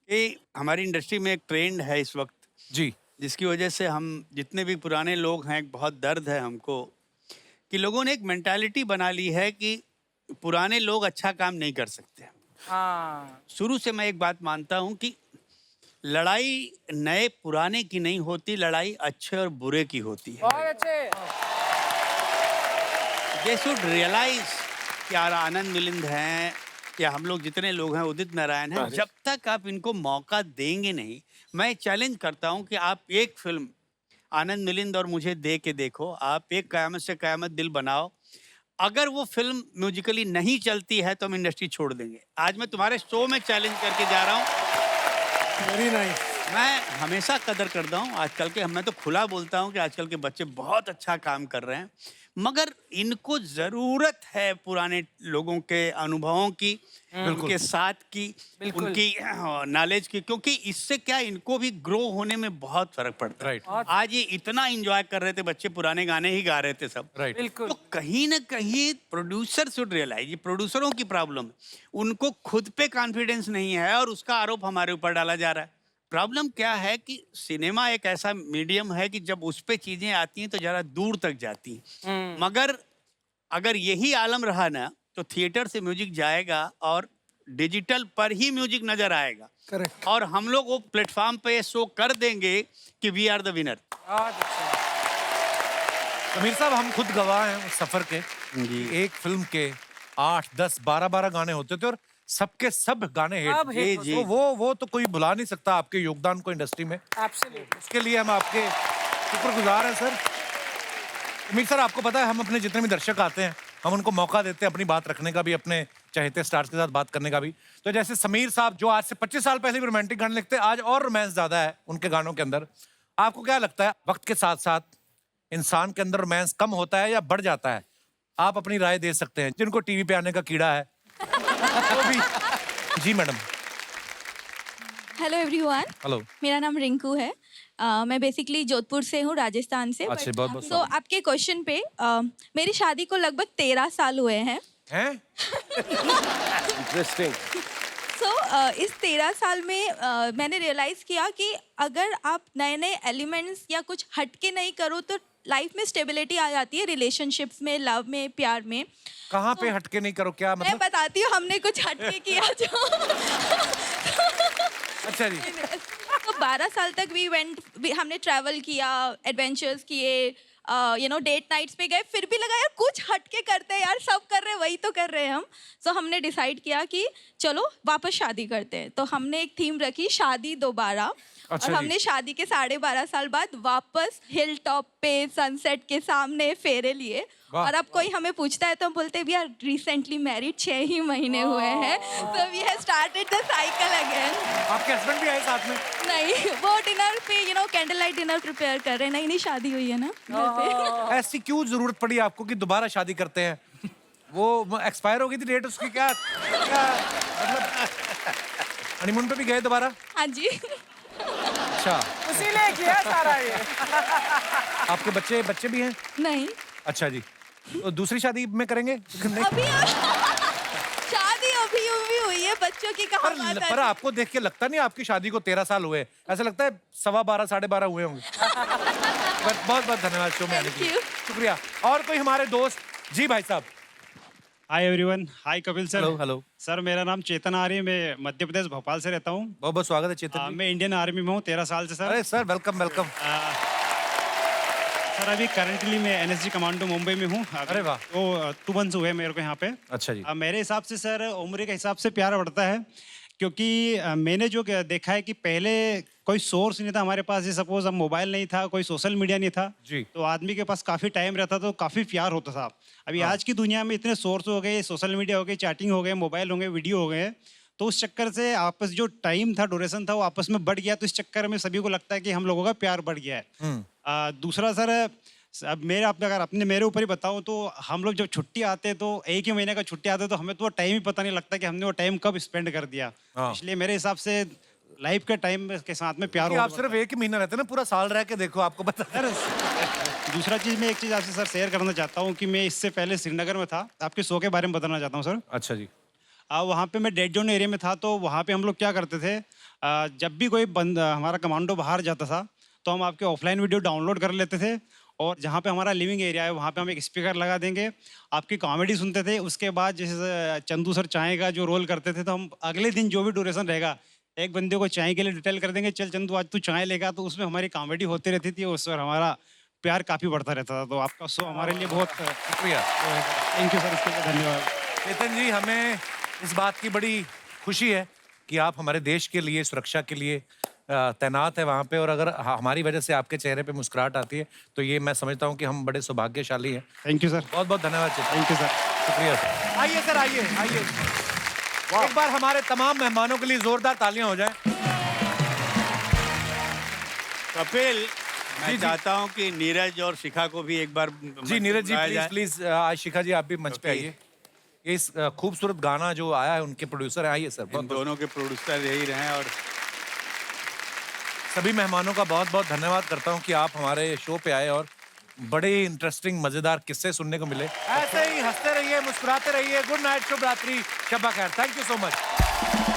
कि हमारी इंडस्ट्री में एक ट्रेंड है इस वक्त, जी, जिसकी वजह से हम जितने भी पुराने लोग हैं, बहुत दर्द है हमको कि लोगों ने एक मेंटालिटी बना ली है कि पुराने लोग अच्छा काम नहीं कर सकते। शुरू से मैं एक बात मानता हूँ कि लड़ाई नए पुराने की नहीं होती, लड़ाई अच्छे और बुरे की होती है। बहुत अच्छे। दे शुड रियलाइज कि यार आनंद मिलिंद हैं या हम लोग जितने लोग हैं, उदित नारायण हैं, जब तक आप इनको मौका देंगे नहीं, मैं चैलेंज करता हूं कि आप एक फिल्म आनंद मिलिंद और मुझे दे के देखो, आप एक कयामत से कयामत दिल बनाओ, अगर वो फिल्म म्यूजिकली नहीं चलती है तो हम इंडस्ट्री छोड़ देंगे। आज मैं तुम्हारे शो में चैलेंज करके जा रहा हूँ। Very nice. मैं हमेशा कदर करता हूँ आजकल के, मैं तो खुला बोलता हूँ कि आजकल के बच्चे बहुत अच्छा काम कर रहे हैं, मगर इनको जरूरत है पुराने लोगों के अनुभवों की, उनके साथ की, उनकी नॉलेज की, क्योंकि इससे क्या इनको भी ग्रो होने में बहुत फर्क पड़ता है। आज ये इतना एंजॉय कर रहे थे बच्चे, पुराने गाने ही गा रहे थे सब। बिल्कुल। तो कहीं ना कहीं प्रोड्यूसर शुड रियलाइज, ये प्रोड्यूसरों की प्रॉब्लम है, उनको खुद पे कॉन्फिडेंस नहीं है और उसका आरोप हमारे ऊपर डाला जा रहा है। प्रॉब्लम क्या है कि सिनेमा एक ऐसा मीडियम है कि जब उस पे चीजें आती हैं तो जरा दूर तक जाती हैं, मगर अगर यही आलम रहा ना तो थिएटर से म्यूजिक जाएगा और डिजिटल पर ही म्यूजिक नजर आएगा। करेक्ट। और हम लोग वो प्लेटफॉर्म पे शो कर देंगे कि we are the winner. Sameer साहब हम खुद गवाह हैं उस सफर के। एक फिल्म के 8, 10, 12 गाने होते थे और सबके सब गाने सब हिट। hit तो वो तो कोई भुला नहीं सकता आपके योगदान को इंडस्ट्री में। एब्सोल्युटली। इसके लिए हम आपके शुक्रगुजार हैं सर। समीर सर, आपको पता है हम अपने जितने भी दर्शक आते हैं हम उनको मौका देते हैं अपनी बात रखने का भी, अपने चहेते स्टार्स के साथ बात करने का भी। तो जैसे समीर साहब जो आज से 25 साल पहले भी रोमांटिक गाने लिखते, आज और रोमांस ज्यादा है उनके गानों के अंदर। आपको क्या लगता है वक्त के साथ साथ इंसान के अंदर रोमांस कम होता है या बढ़ जाता है? आप अपनी राय दे सकते हैं, जिनको टीवी पे आने का कीड़ा है वो भी। जी मैडम। Hello everyone. हेलो। मेरा नाम रिंकू है। मैं बेसिकली जोधपुर से हूँ, राजस्थान से। अच्छा, बहुत-बहुत तो आपके क्वेश्चन पे मेरी शादी को लगभग 13 साल हुए हैं। हैं? इंटरेस्टिंग। सो इस 13 साल में मैंने रियलाइज़ किया कि अगर आप नए नए एलिमेंट्स या कुछ हटके नहीं करो तो लाइफ में स्टेबिलिटी आ जाती है, रिलेशनशिप्स में, लव में, प्यार में। कहाँ पे हटके नहीं करो, क्या मैं मतलब? बताती हूँ हमने कुछ हटके किया जो अच्छा जी। तो 12 साल तक हमने ट्रैवल किया, एडवेंचर्स किए, डेट नाइट्स पे गए, फिर भी लगा यार कुछ हटके करते हैं यार, सब कर रहे हैं वही तो कर रहे हैं हम। सो हमने डिसाइड किया कि चलो वापस शादी करते हैं। तो हमने एक थीम रखी, शादी दोबारा। अच्छा और हमने शादी के 12.5 साल बाद वापस हिल टॉप पे सनसेट के सामने फेरे लिए। और अब कोई हमें पूछता है तो हम बोलते हैं वी आर रिसेंटली मैरिड, 6 ही महीने हुए हैं। तो we have started the cycle again. आपके हस्बैंड भी आए साथ में? नहीं, वो डिनर पे कैंडल लाइट डिनर प्रिपेयर कर रहे हैं। नई शादी हुई है ना घर पे। ऐसी क्यों जरूरत पड़ी आपको कि दोबारा शादी करते हैं? वो एक्सपायर हो गई थी डेट उसकी, क्या मतलब हनीमून पे भी गए दोबारा? हाँ जी। अच्छा, उसी ने किया सारा ये। आपके बच्चे भी हैं? नहीं। अच्छा जी, तो दूसरी शादी में करेंगे? नहीं। अभी शादी अभी हुई है, बच्चों की कहाँ बात है? पर आपको देख के लगता नहीं आपकी शादी को 13 साल हुए, ऐसा लगता है 12.25 12.5 हुए होंगे। बहुत बहुत धन्यवाद शो में आने के लिए, शुक्रिया। और कोई हमारे दोस्त? जी भाई साहब। Hi everyone. Hi Kapil sir. Hello hello sir, मेरा नाम चेतन आर्य, मैं मध्य प्रदेश भोपाल से रहता हूँ। बहुत बहुत स्वागत है चेतन। मैं इंडियन आर्मी में हूँ 13 साल से सर। अरे सर, वेलकम वेलकम। सर अभी करंटली मैं एनएसजी कमांडो मुंबई में हूँ। अरे वाह। तो 2 मंथ्स हुए मेरे को यहाँ पे। अच्छा जी। मेरे हिसाब से सर उम्र के हिसाब से प्यार बढ़ता है, क्योंकि मैंने जो देखा है कि पहले कोई सोर्स नहीं था हमारे पास, ये सपोज अब मोबाइल नहीं था, कोई सोशल मीडिया नहीं था जी, तो आदमी के पास काफ़ी टाइम रहता तो काफ़ी प्यार होता था। अभी आज की दुनिया में इतने सोर्स हो गए, सोशल मीडिया हो गए, चैटिंग हो गए, मोबाइल हो गए, वीडियो हो गए, तो उस चक्कर से आपस जो टाइम था, ड्यूरेशन था, वो आपस में बढ़ गया। तो इस चक्कर में सभी को लगता है कि हम लोगों का प्यार बढ़ गया है। दूसरा सर, अब मेरे ऊपर ही बताऊं तो हम लोग जब छुट्टी आते तो 1 ही महीने का छुट्टी आते तो हमें तो वो टाइम ही पता नहीं लगता कि हमने वो टाइम कब स्पेंड कर दिया। इसलिए मेरे हिसाब से लाइफ के टाइम के साथ में प्यार कि हो आप सिर्फ एक ही महीना रहते हैं ना, पूरा साल रह के देखो, आपको पता है। दूसरा चीज मैं एक चीज आपसे सर शेयर करना चाहता हूँ कि मैं इससे पहले श्रीनगर में था, आपके शो के बारे में बताना चाहता हूँ सर। अच्छा जी। वहाँ पे मैं डेड जोन एरिया में था, तो वहाँ पे हम लोग क्या करते थे, जब भी कोई हमारा कमांडो बाहर जाता था तो हम आपके ऑफलाइन वीडियो डाउनलोड कर लेते थे, और जहाँ पे हमारा लिविंग एरिया है वहाँ पे हम एक स्पीकर लगा देंगे, आपकी कॉमेडी सुनते थे। उसके बाद जैसे चंदू सर चाय का जो रोल करते थे, तो हम अगले दिन जो भी ड्यूरेशन रहेगा एक बंदे को चाय के लिए डिटेल कर देंगे, चल चंदू आज तू चाय लेगा, तो उसमें हमारी कॉमेडी होती रहती थी, उस पर हमारा प्यार काफ़ी बढ़ता रहता था। तो आपका शो हमारे लिए बहुत शुक्रिया। थैंक यू सर, इसके लिए धन्यवाद। चेतन जी, हमें इस बात की बड़ी खुशी है कि आप हमारे देश के लिए, सुरक्षा के लिए तैनात है वहाँ पे, और अगर हमारी वजह से आपके चेहरे पे मुस्कुराहट आती है तो ये मैं समझता हूँ कि हम बड़े सौभाग्यशाली हैं। Thank you sir. बहुत बहुत धन्यवाद चेतन। Thank you sir. शुक्रिया सर। आइए सर, आइए आइए, एक बार हमारे तमाम मेहमानों के लिए जोरदार तालियां हो जाएं। कपिल, मैं चाहता हूं कि नीरज और शिखा को भी एक बार जी नीरज जी, प्लीज प्लीज, आज शिखा जी आप भी मंच पे आइए। इस खूबसूरत गाना जो आया है उनके प्रोड्यूसर हैं, आइए सर। इन दोनों के प्रोड्यूसर यही रहे, और सभी मेहमानों का बहुत बहुत धन्यवाद करता हूं कि आप हमारे शो पे आए और बड़े इंटरेस्टिंग मजेदार किस्से सुनने को मिले। ऐसे ही हंसते रहिए, मुस्कुराते रहिए। गुड नाइट, शुभ रात्रि, शब्बा खैर। Thank you so much.